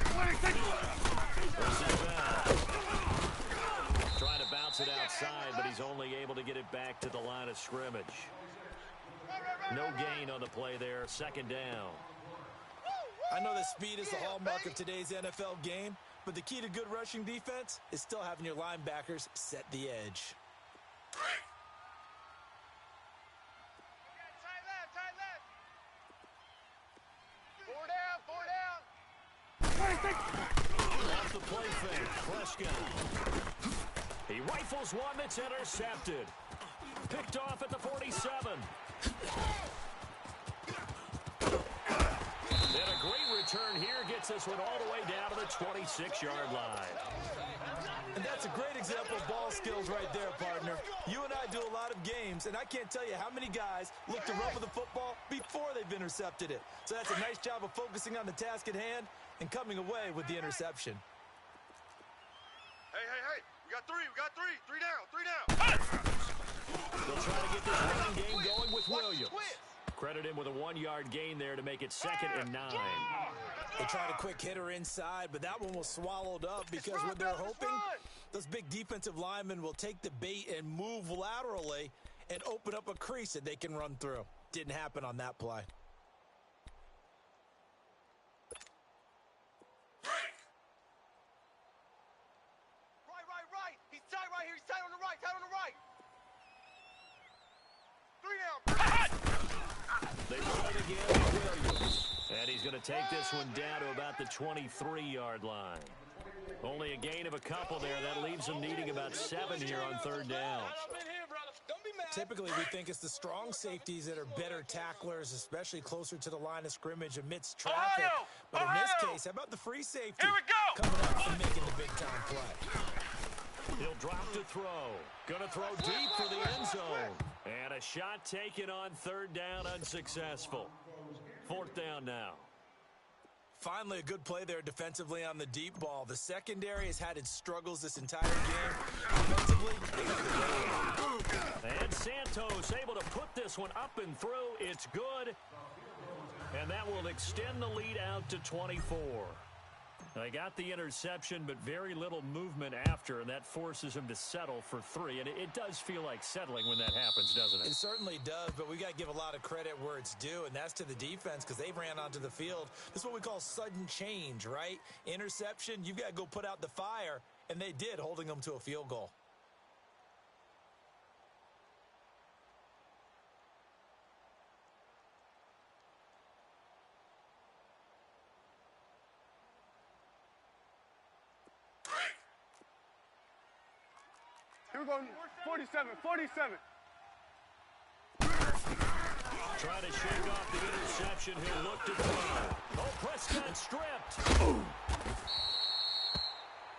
Trying to bounce it outside, but he's only able to get it back to the line of scrimmage. No gain on the play there. Second down. I know that speed is the hallmark of today's NFL game, but the key to good rushing defense is still having your linebackers set the edge. Off the play fake, Prescott. He rifles one that's intercepted. Picked off at the 47. And a great return here gets this one all the way down to the 26-yard line. And that's a great example of ball skills right there, partner. You and I do a lot of games, and I can't tell you how many guys look to run with the football before they've intercepted it. So that's a nice job of focusing on the task at hand and coming away with the interception. Hey. We got three. 3 down. They'll try to get this running game going with Williams. Credit him with a 1-yard gain there to make it 2nd and 9. They tried a quick hitter inside, but that one was swallowed up because what they're hoping, those big defensive linemen will take the bait and move laterally and open up a crease that they can run through. Didn't happen on that play. Right. He's tight right here. He's tight on the right. 3 down. They run it again with Williams. And he's going to take this one down to about the 23-yard line. Only a gain of a couple there. That leaves them needing about 7 here on 3rd down. Typically, we think it's the strong safeties that are better tacklers, especially closer to the line of scrimmage amidst traffic. But in this case, how about the free safety? Here we go. Coming up and making the big-time play. He'll drop to throw. Going to throw deep for the end zone. And a shot taken on 3rd down, unsuccessful. 4th down now. Finally, a good play there defensively on the deep ball. The secondary has had its struggles this entire game. Defensively, they got the goal. And Santos able to put this one up and through. It's good. And that will extend the lead out to 24. They got the interception, but very little movement after, and that forces him to settle for 3. And it does feel like settling when that happens, doesn't it? It certainly does, but we got to give a lot of credit where it's due, and that's to the defense because they ran onto the field. This is what we call sudden change, right? Interception, you've got to go put out the fire, and they did, holding them to a field goal. Here we go, 47. Trying to shake off the interception. He'll look to throw. Oh, Prescott stripped.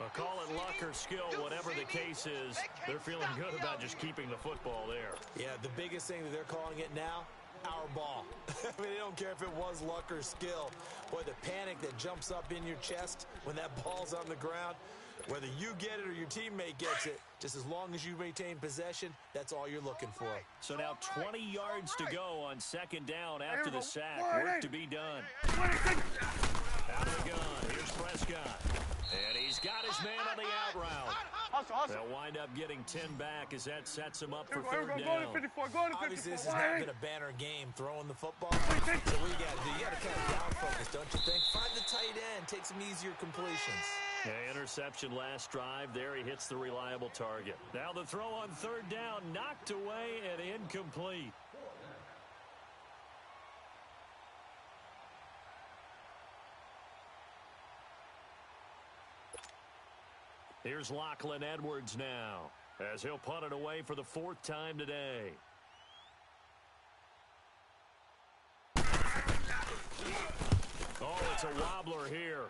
Well, call it luck or skill, whatever the case is. They're feeling good about just keeping the football there. Yeah, the biggest thing that they're calling it now, our ball. I mean, they don't care if it was luck or skill. Boy, the panic that jumps up in your chest when that ball's on the ground, whether you get it or your teammate gets it, just as long as you maintain possession, that's all you're looking for. So now 20 yards to go on second down after the sack. Work to be done. Out of the gun. Here's Prescott. And he's got his man on the out route. They'll wind up getting 10 back as that sets him up for third down. Obviously, this has not been a banner game throwing the football. So what you got to do? You got to kind of down focus, don't you think? Find the tight end. Take some easier completions. Yeah, interception last drive. There he hits the reliable target. Now the throw on third down, knocked away and incomplete. Here's Lachlan Edwards now, as he'll punt it away for the 4th time today. Oh, it's a wobbler here.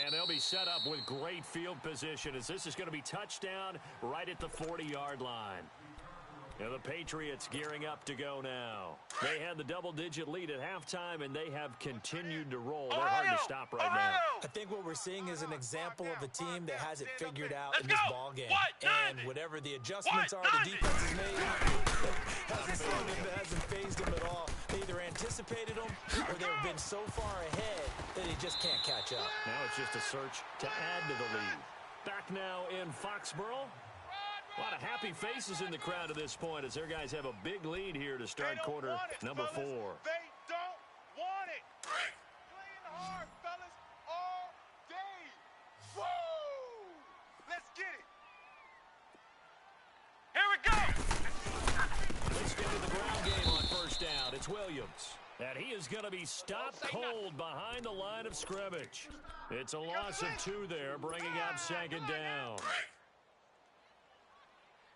And they'll be set up with great field position as this is going to be touchdown right at the 40-yard line. And the Patriots gearing up to go now. They had the double-digit lead at halftime, and they have continued to roll. They're hard to stop right now. I think what we're seeing is an example of a team that has it figured out in this ball game. And whatever the adjustments are the defense has made, hasn't phased them at all. They either anticipated them or they've been so far ahead that they just can't catch up. Now it's just a search to add to the lead. Back now in Foxborough. A lot of happy faces in the crowd at this point as their guys have a big lead here to start quarter number 4. They don't want it. Playing hard, fellas, all day. Woo! Let's get it. Here we go. Let's get to the ground game on first down. It's Williams. And he is going to be stopped cold behind the line of scrimmage. It's a loss of 2 there, bringing up second down.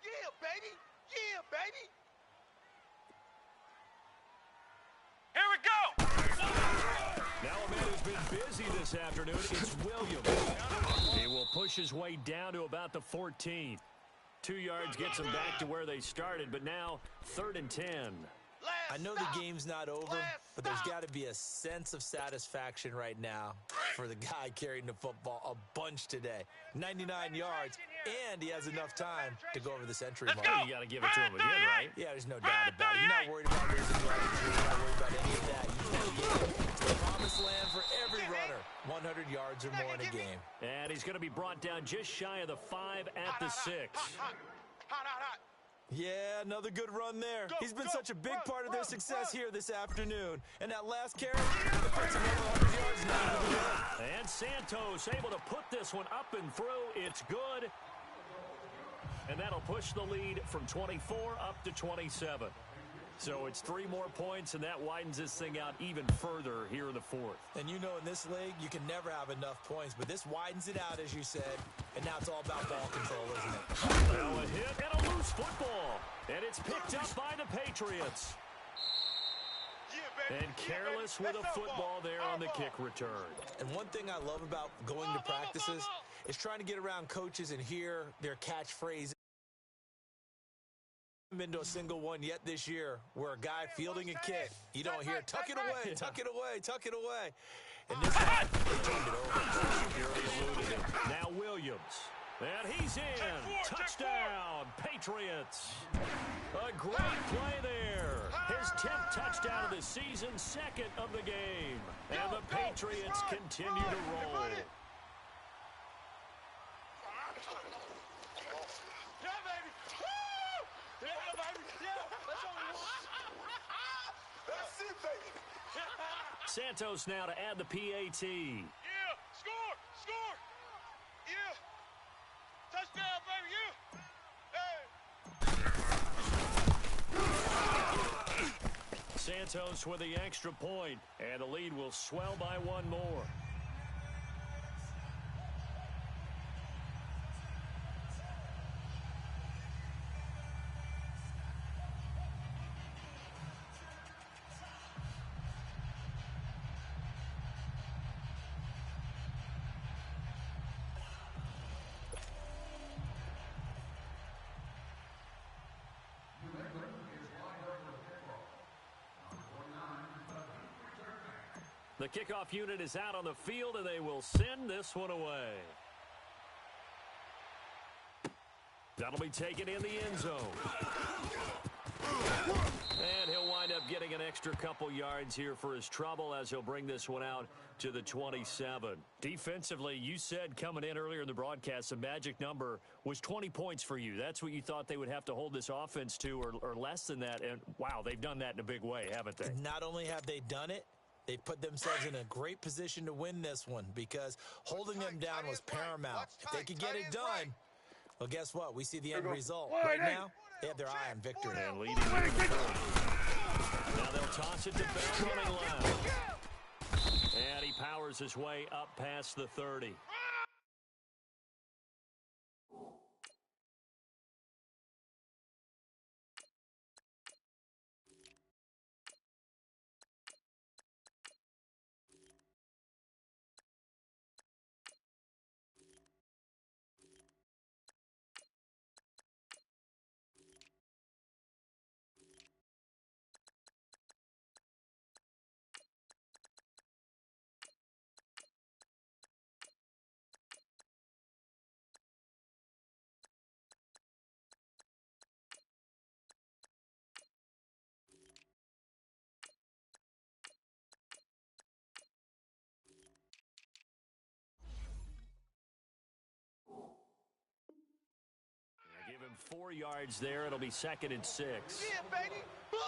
Yeah, baby. Yeah, baby. Here we go. Now a man who's been busy this afternoon, it's Williams. He will push his way down to about the 14. 2 yards gets him back to where they started, but now 3rd and 10. I know the game's not over, but there's got to be a sense of satisfaction right now for the guy carrying the football a bunch today. 99 yards, and he has enough time to go over the century mark. You got to give it to him again, right? Yeah, there's no doubt about it. You're not worried about losing yards. You're not worried about any of that. You want to get to the promised land for every runner. 100 yards or more in a game. And he's going to be brought down just shy of the 5 at the 6. Hot. Yeah, another good run there. He's been such a big part of their success here this afternoon. And that last carry, that's another 100 yards now. And Santos able to put this one up and through. It's good. And that'll push the lead from 24 up to 27. So it's 3 more points, and that widens this thing out even further here in the 4th. And you know in this league, you can never have enough points, but this widens it out, as you said, and now it's all about ball control, isn't it? Well, a hit and a loose football, and it's picked up by the Patriots. And careless with a football there on the kick return. And one thing I love about going to practices is trying to get around coaches and hear their catchphrase. Been to a single one yet this year where a guy fielding a kick, you don't hear tuck it away, tuck it away, tuck it away. And this time, they turned it over. Now Williams. And he's in. Touchdown, Patriots. A great play there. His 10th touchdown of the season, 2nd of the game. And the Patriots continue to roll. Santos now to add the PAT. Yeah, score! Yeah, touchdown, baby, yeah. Hey. Santos with the extra point, and the lead will swell by 1 more. The kickoff unit is out on the field, and they will send this one away. That'll be taken in the end zone. And he'll wind up getting an extra couple yards here for his trouble as he'll bring this one out to the 27. Defensively, you said coming in earlier in the broadcast, the magic number was 20 points for you. That's what you thought they would have to hold this offense to, or less than that. And, wow, they've done that in a big way, haven't they? Not only have they done it, they've put themselves in a great position to win this one because holding them down was paramount. If they could get it done, well, guess what? We see the end result. Right now, they have their eye on victory. And leading into the third. Now they'll toss it to Bell running left. And he powers his way up past the 30. Give him 4 yards there. It'll be 2nd and 6. Yeah, baby. Boom.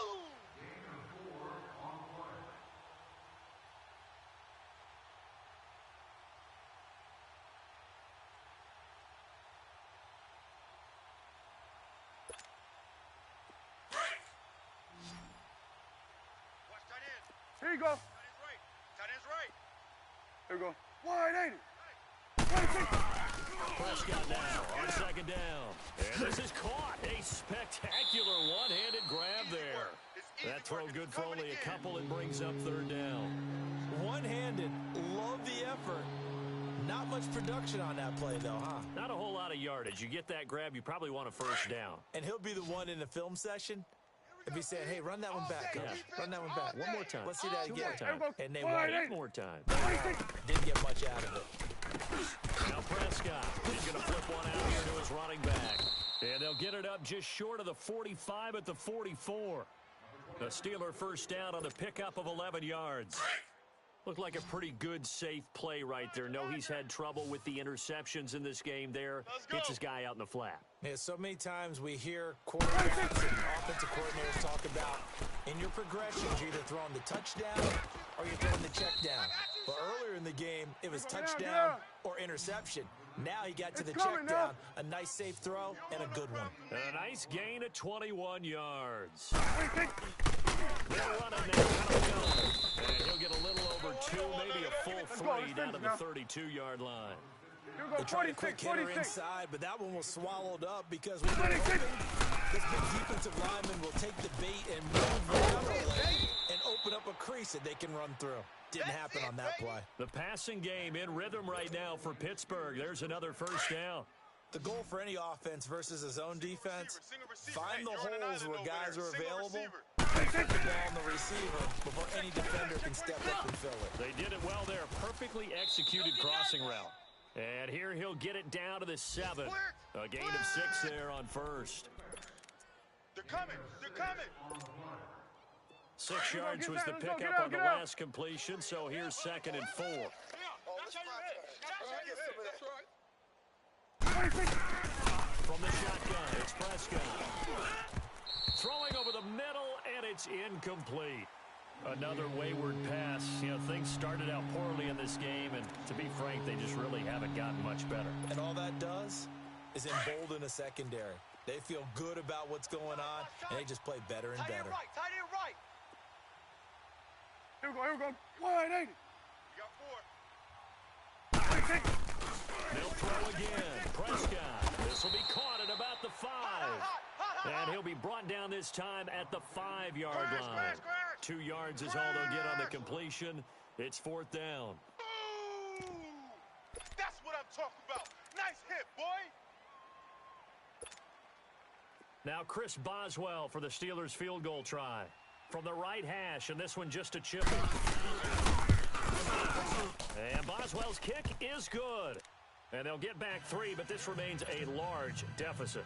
Watch tight end. Here you go. Tight end's right. Tight end's right. Here you go. Wide 80. Prescott now on 2nd down. And this is caught. A spectacular one-handed grab there. That throw good for only a couple. It brings up 3rd down. One-handed. Love the effort. Not much production on that play, though, huh? Not a whole lot of yardage. You get that grab, you probably want a 1st down. And he'll be the one in the film session if he's saying, hey, run that one back, coach. Yeah. Run that one back. One more time. Let's see that 2 again. more time. And they Wide won. 8 more time. Didn't get much out of it. Now Prescott is going to flip one out here to his running back. And they'll get it up just short of the 45 at the 44. The Steeler 1st down on the pickup of 11 yards. Looked like a pretty good, safe play right there. No, he's had trouble with the interceptions in this game there. Gets his guy out in the flat. Yeah, so many times we hear quarterbacks and offensive coordinators talk about in your progressions, you're either throwing the touchdown or you're throwing the check down. But earlier in the game, it was touchdown or interception. Now he got to the check down. A nice safe throw and a good one. A nice gain of 21 yards. They'll run it now. And he'll get a little over 2, maybe a full 3 down to the 32-yard line. They tried a quick hitter inside, but that one was swallowed up because we were hoping this big defensive lineman will take the bait and move laterally and open up a crease that they can run through. Didn't happen on that play. The passing game in rhythm right now for Pittsburgh. There's another 1st down. The goal for any offense versus his own defense, find the holes where guys are available, and put the ball on the receiver before any defender can step up and fill it. They did it well there. Perfectly executed crossing route. And here he'll get it down to the 7. A gain of 6 there on 1st. They're coming. They're coming. 6 yards was the pickup on the last completion, so here's 2nd and 4. From the shotgun, it's Prescott. Throwing over the middle, and it's incomplete. Another wayward pass. You know, things started out poorly in this game, and to be frank, they just really haven't gotten much better. And all that does is embolden a secondary. They feel good about what's going on, and they just play better and better. Tight end right. Here we go. Wide 80. You got 4. They'll throw again. Prescott. This will be caught at about the 5. And he'll be brought down this time at the 5-yard line. 2 yards is all they'll get on the completion. It's 4th down. Ooh, that's what I'm talking about. Nice hit, boy. Now Chris Boswell for the Steelers field goal try. From the right hash, and this one just a chip. And Boswell's kick is good. And they'll get back 3, but this remains a large deficit.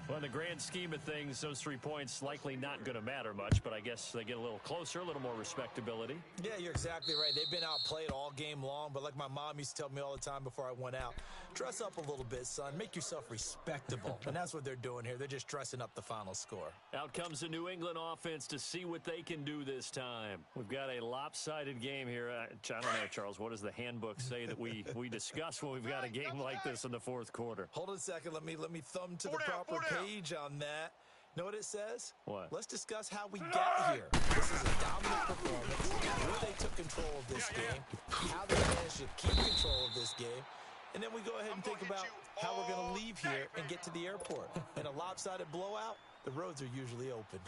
Well, in the grand scheme of things, those 3 points likely not going to matter much, but I guess they get a little closer, a little more respectability. Yeah, you're exactly right. They've been outplayed all game long, but like my mom used to tell me all the time before I went out, dress up a little bit, son. Make yourself respectable. And that's what they're doing here. They're just dressing up the final score. Out comes the New England offense to see what they can do this time. We've got a lopsided game here. I don't know, Charles, what does the handbook say that we discuss when we've got a game like this in the fourth quarter? Hold on a second. Let me thumb to the proper page on that. Know what it says? What? Let's discuss how we got here. This is a dominant performance, where they took control of this game, how they managed to keep control of this game, and then we go ahead and think about how we're going to leave here and get to the airport. In a lopsided blowout, the roads are usually open.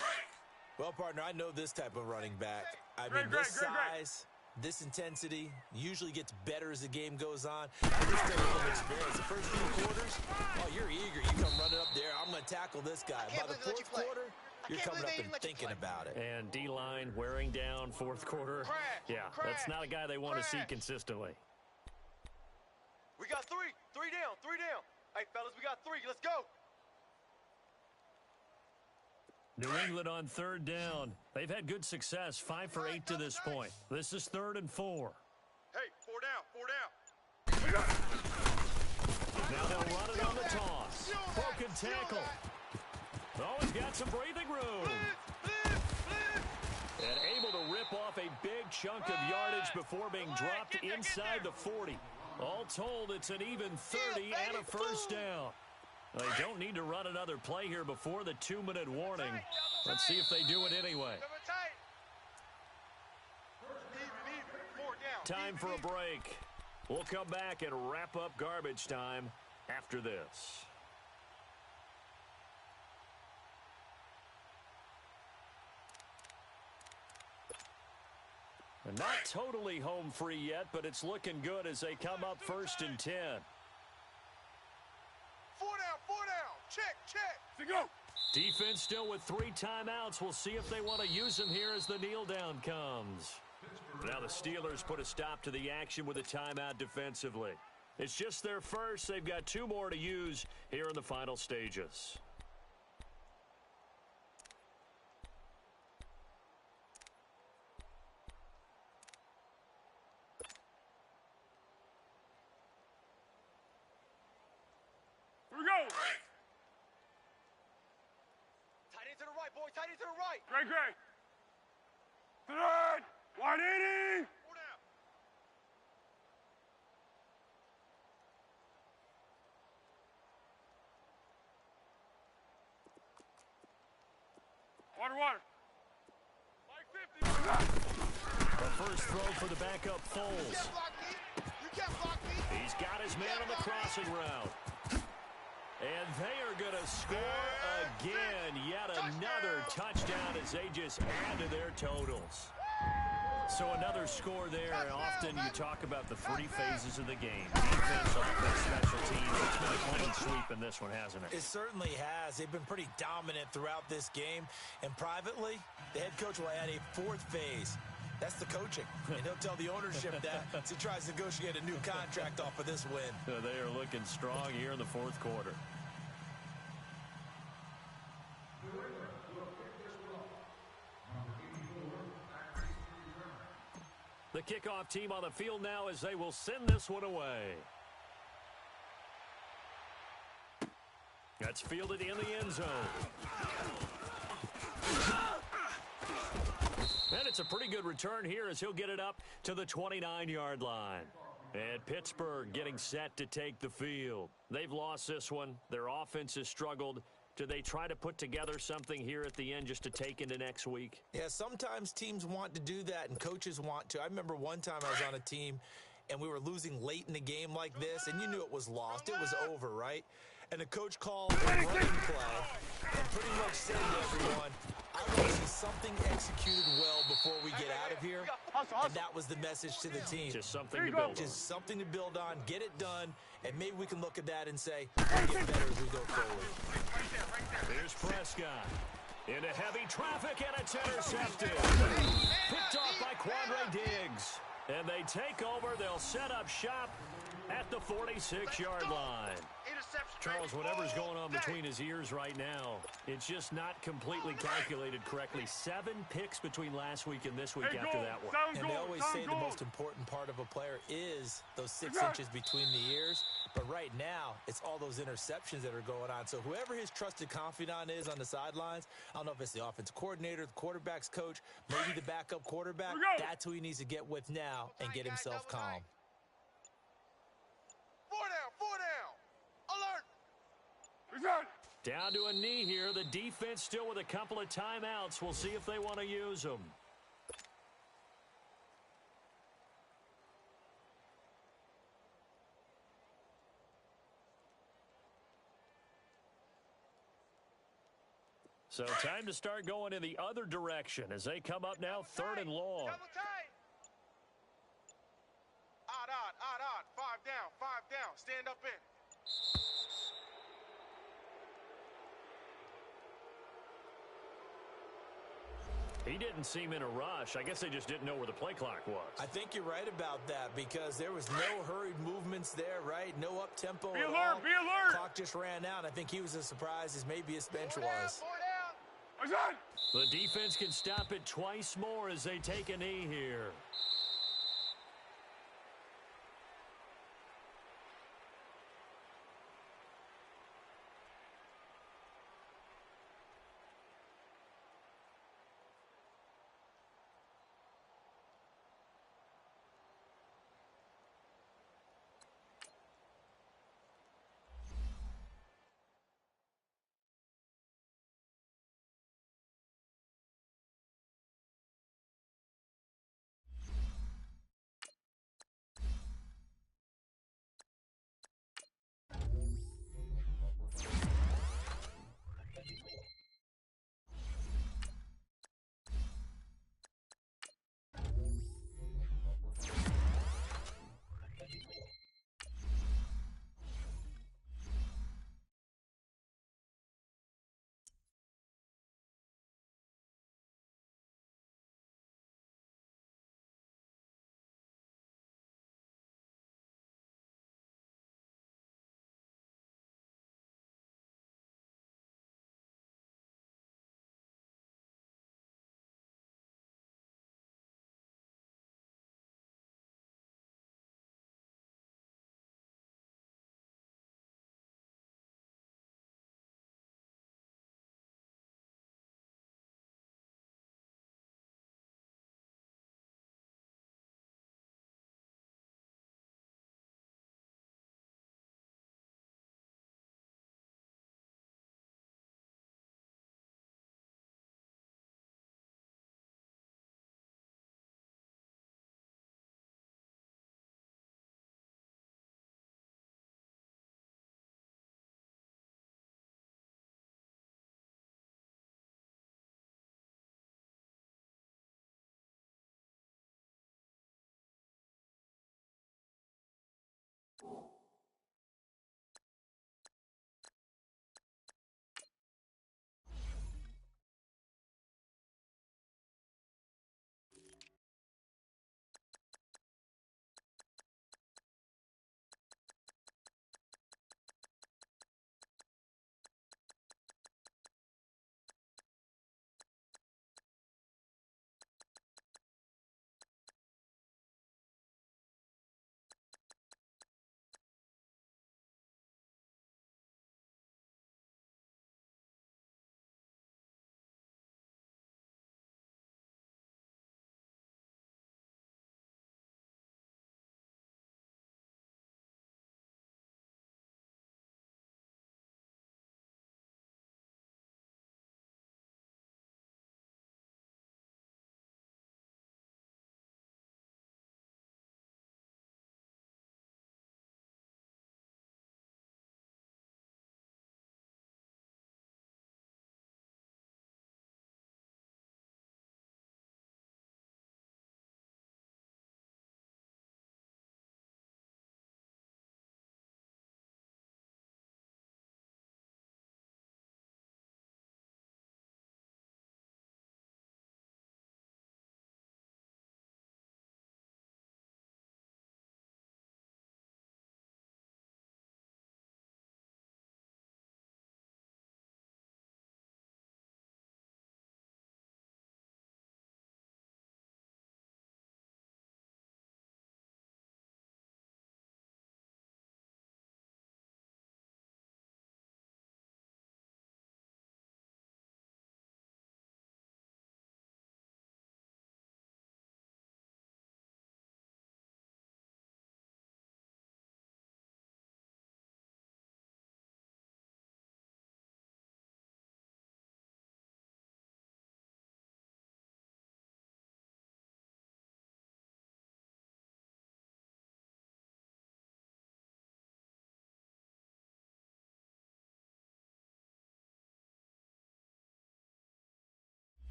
Well, partner, I know this type of running back. I mean, this size, this intensity usually gets better as the game goes on. I just tell you from experience, the first few quarters, oh, you're eager. You come running up there. I'm going to tackle this guy. By the fourth quarter, you're coming up and thinking about it. And D-line wearing down fourth quarter. Yeah, that's not a guy they want to see consistently. We got 3. 3 down. 3 down. Hey, fellas, we got 3. Let's go. New England on third down. They've had good success, 5 for 8 to this point. This is 3rd and 4. Hey, 4 down. 4 down. Now they'll run it on the toss. Broken tackle. Oh, he's got some breathing room. And able to rip off a big chunk of yardage before being dropped inside the 40. All told, it's an even 30 and a first down. They don't need to run another play here before the 2-minute warning. Let's see if they do it anyway. Time for a break. We'll come back and wrap up garbage time after this. And not totally home free yet, but it's looking good as they come up 1st and 10. 4 down. Check. Go. Defense still with 3 timeouts. We'll see if they want to use them here as the kneel down comes. Now the Steelers put a stop to the action with a timeout defensively. It's just their first. They've got 2 more to use here in the final stages. Here we go. Tight end to the right, boy. Tight end to the right. Great. Third. 180. 4 down. Water. The first throw for the backup Foles. You can't block me. He's got his man on the crossing route. And they are going to score again. Yet another touchdown as they just add to their totals. So another score there. Often you talk about the 3 phases of the game. Defense, offense, special teams. It's been a clean sweep in this one, hasn't it? It certainly has. They've been pretty dominant throughout this game. And privately, the head coach will add a 4th phase. That's the coaching. And he'll tell the ownership that as he tries to negotiate a new contract off of this win. They are looking strong here in the 4th quarter. The kickoff team on the field now as they will send this one away. That's fielded in the end zone. And it's a pretty good return here as he'll get it up to the 29-yard line. And Pittsburgh getting set to take the field. They've lost this one. Their offense has struggled. Do they try to put together something here at the end just to take into next week? Yeah, sometimes teams want to do that and coaches want to. I remember one time I was on a team and we were losing late in the game like this, and you knew it was lost. It was over, right? And the coach called a running play and pretty much said to everyone, I want to see something executed well before we get out of here. And that was the message to the team. Just something to build on. Just something to build on, get it done, and maybe we can look at that and say, we'll get better as we go forward. Here's Prescott. Into heavy traffic, and it's intercepted. Picked off by Quandre Diggs. And they take over. They'll set up shop at the 46-yard line. Charles, whatever's going on between his ears right now, it's just not completely calculated correctly. 7 picks between last week and this week after that one. And they always say the most important part of a player is those 6 inches between the ears. But right now, it's all those interceptions that are going on. So whoever his trusted confidant is on the sidelines, I don't know if it's the offensive coordinator, the quarterback's coach, maybe the backup quarterback, that's who he needs to get with now and get himself calm. 4 down, 4 down. Alert. Down to a knee here. The defense still with a couple of timeouts. We'll see if they want to use them. So time to start going in the other direction as they come up now 3rd and long. Double tight. Odd. 5 down. Stand up in. He didn't seem in a rush. I guess they just didn't know where the play clock was. I think you're right about that because there was no hurried movements there, right? No up-tempo Be at alert, all. be alert. Clock just ran out. I think he was as surprised as maybe his bench 4 down, was. 4 down. The defense can stop it twice more as they take a knee here.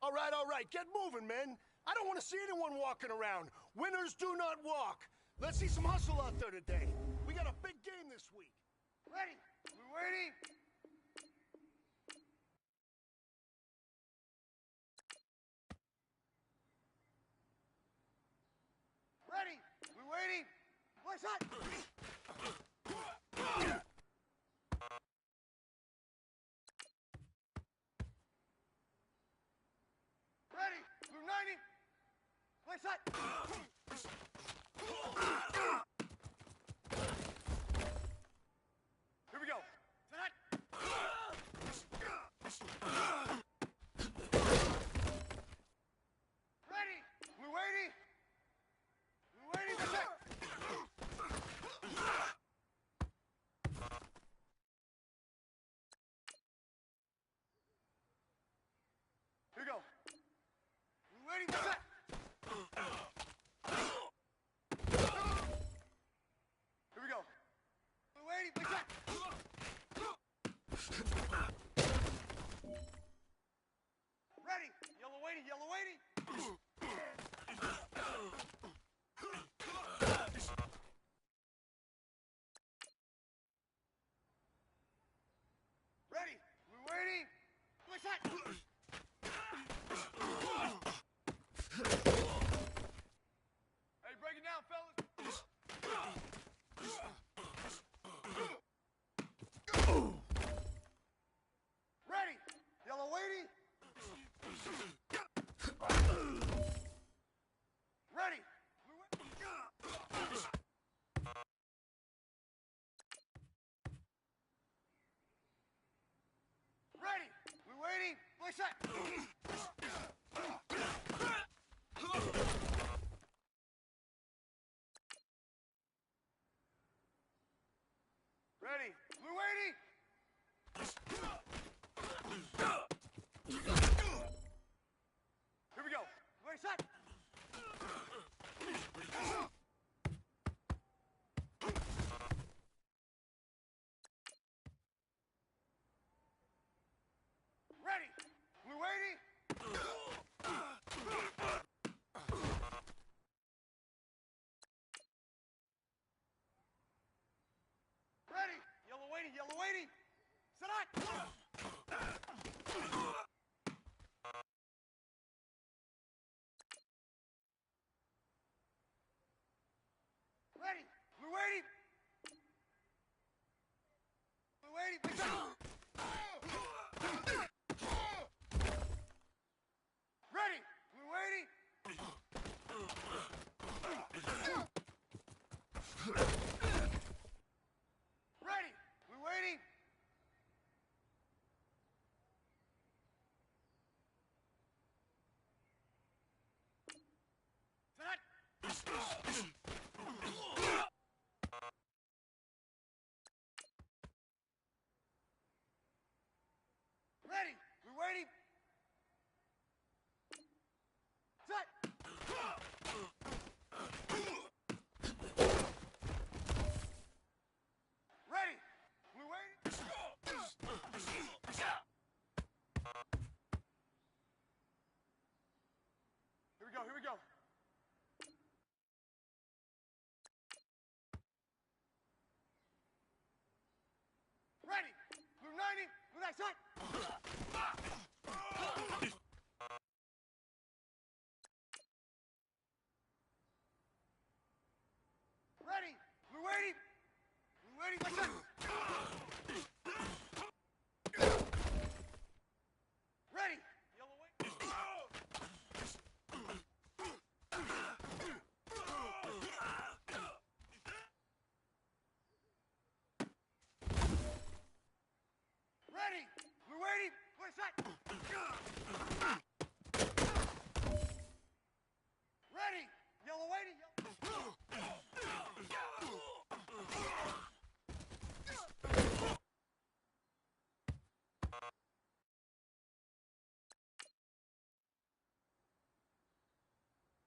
All right, get moving, men. I don't want to see anyone walking around. Winners do not walk. Let's see some hustle out there today. We got a big game this week. Ready? We ready? Ready? We waiting? What's that? Ready? We're 90. What's that? Here we go. Set. Ready? We're waiting. We're waiting. That's it. Here we go. We're waiting. That's it. Blue waiting. Here we go. Wait, set. Ready. Blue waiting. Ready. Yellow waiting. Yellow waiting. Set up. Ready. Blue waiting. Blue waiting. Please stop. Ready. Blue waiting. Ready. Blue waiting. Set. Ready. Blue waiting. Set. Ready. Blue waiting. Here we go. Here we go. Ready. Blue 90. Blue that set. Ready. Blue waiting. Blue waiting. That's it. Ready. Yellow waiting. Ready. Blue waiting. Blue set. Ready. Yellow waiting.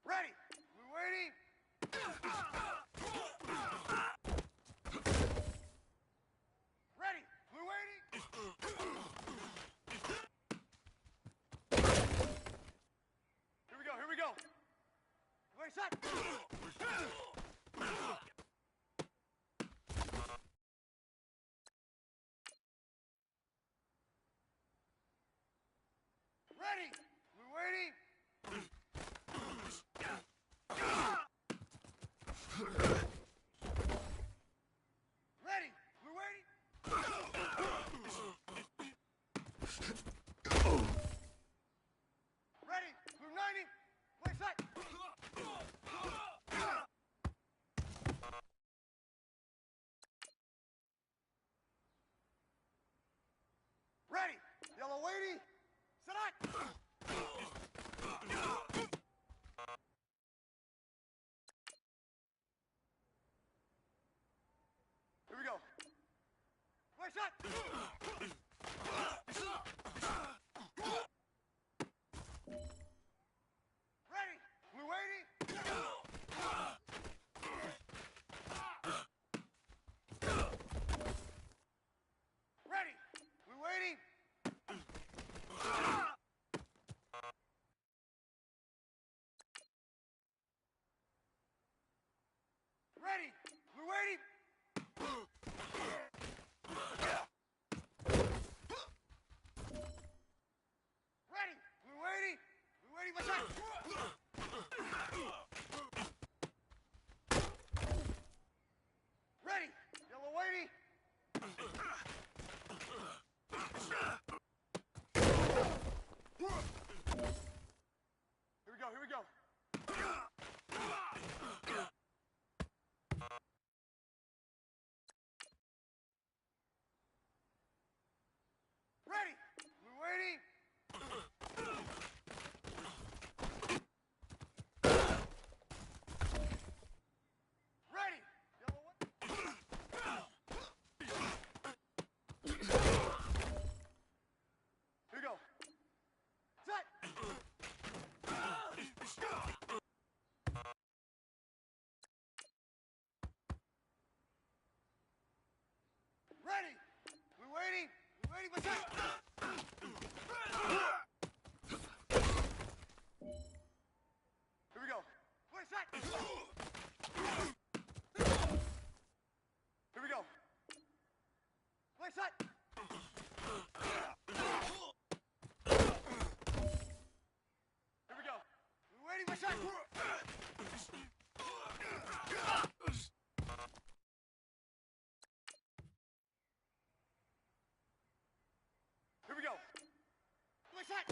Ready. Blue waiting. Ready. Blue waiting. Here we go. Here we go. Wait, set. Ready. Blue waiting. Ready. Blue waiting. Ready. Blue 90. Wait, set. Ready. Yellow waiting. Set up. Here we go. Wait, set. Ready. Blue waiting. Ready. Blue waiting. Ready. Blue waiting. Ready. Blue waiting. Blue waiting. What's that? Ready. Yellow waiting. Here we go. Here we go. Ready. Blue waiting. shot. Here we go. Blue shot.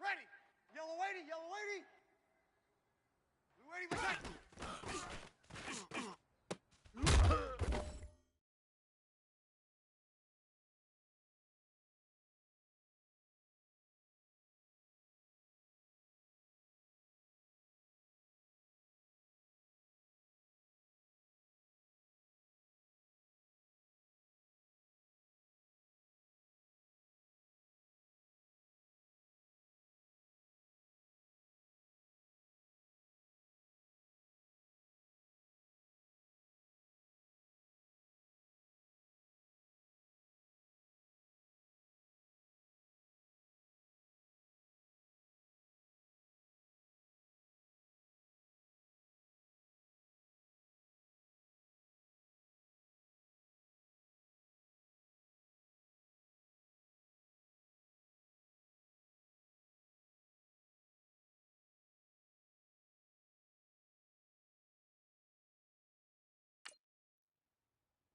Ready. Yellow weighty, yellow weighty. Blue weighty, blue shot.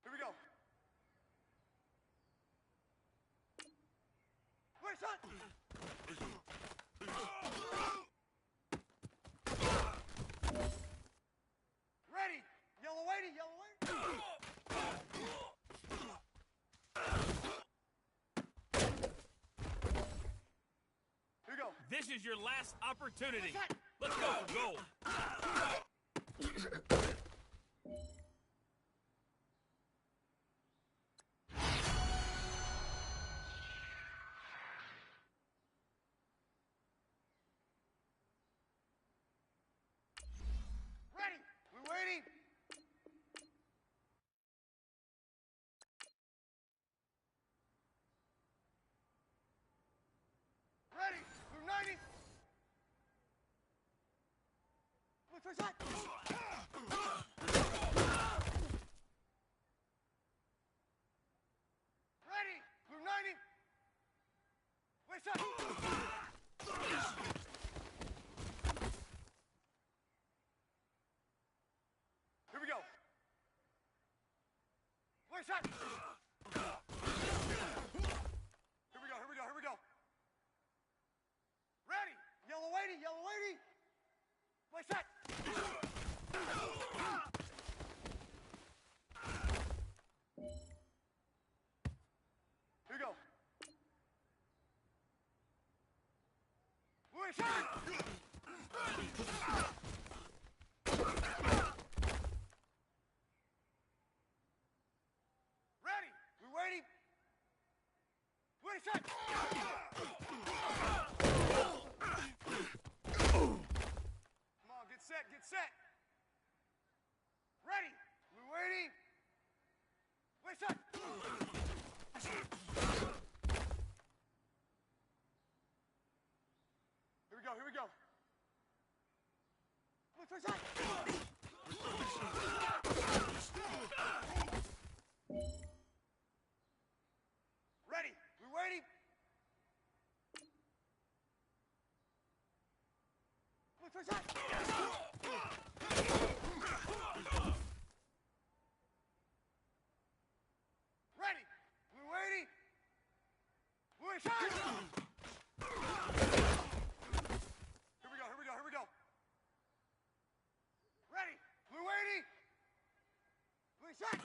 Here we go. Blue shot. Ready. Yellow weighty, yellow weighty. Here we go. This is your last opportunity. Let's go for gold. Ready. Blue weighty. Ready. Blue 90. Blue first shot. Ready. Blue 90. Blue shot. Here we go. Blue shot. Here we go, here we go, here we go. Ready. Yellow weighty, yellow weighty. Blue shot. Here we go. Blue shot. Ready. Blue weighty. Blue shot. Come on, get set, get set. Ready. Blue weighty. Blue shot. Here we go, here we go. Blue first shot. Ready. Blue weighty. Blue first shot. Ready. Blue weighty. Blue shot. Here we go, here we go, here we go. Ready. Blue weighty. Blue shot.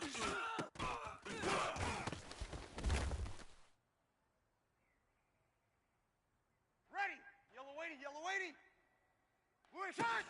Ready. Yellow weighty, yellow weighty. Blue shot.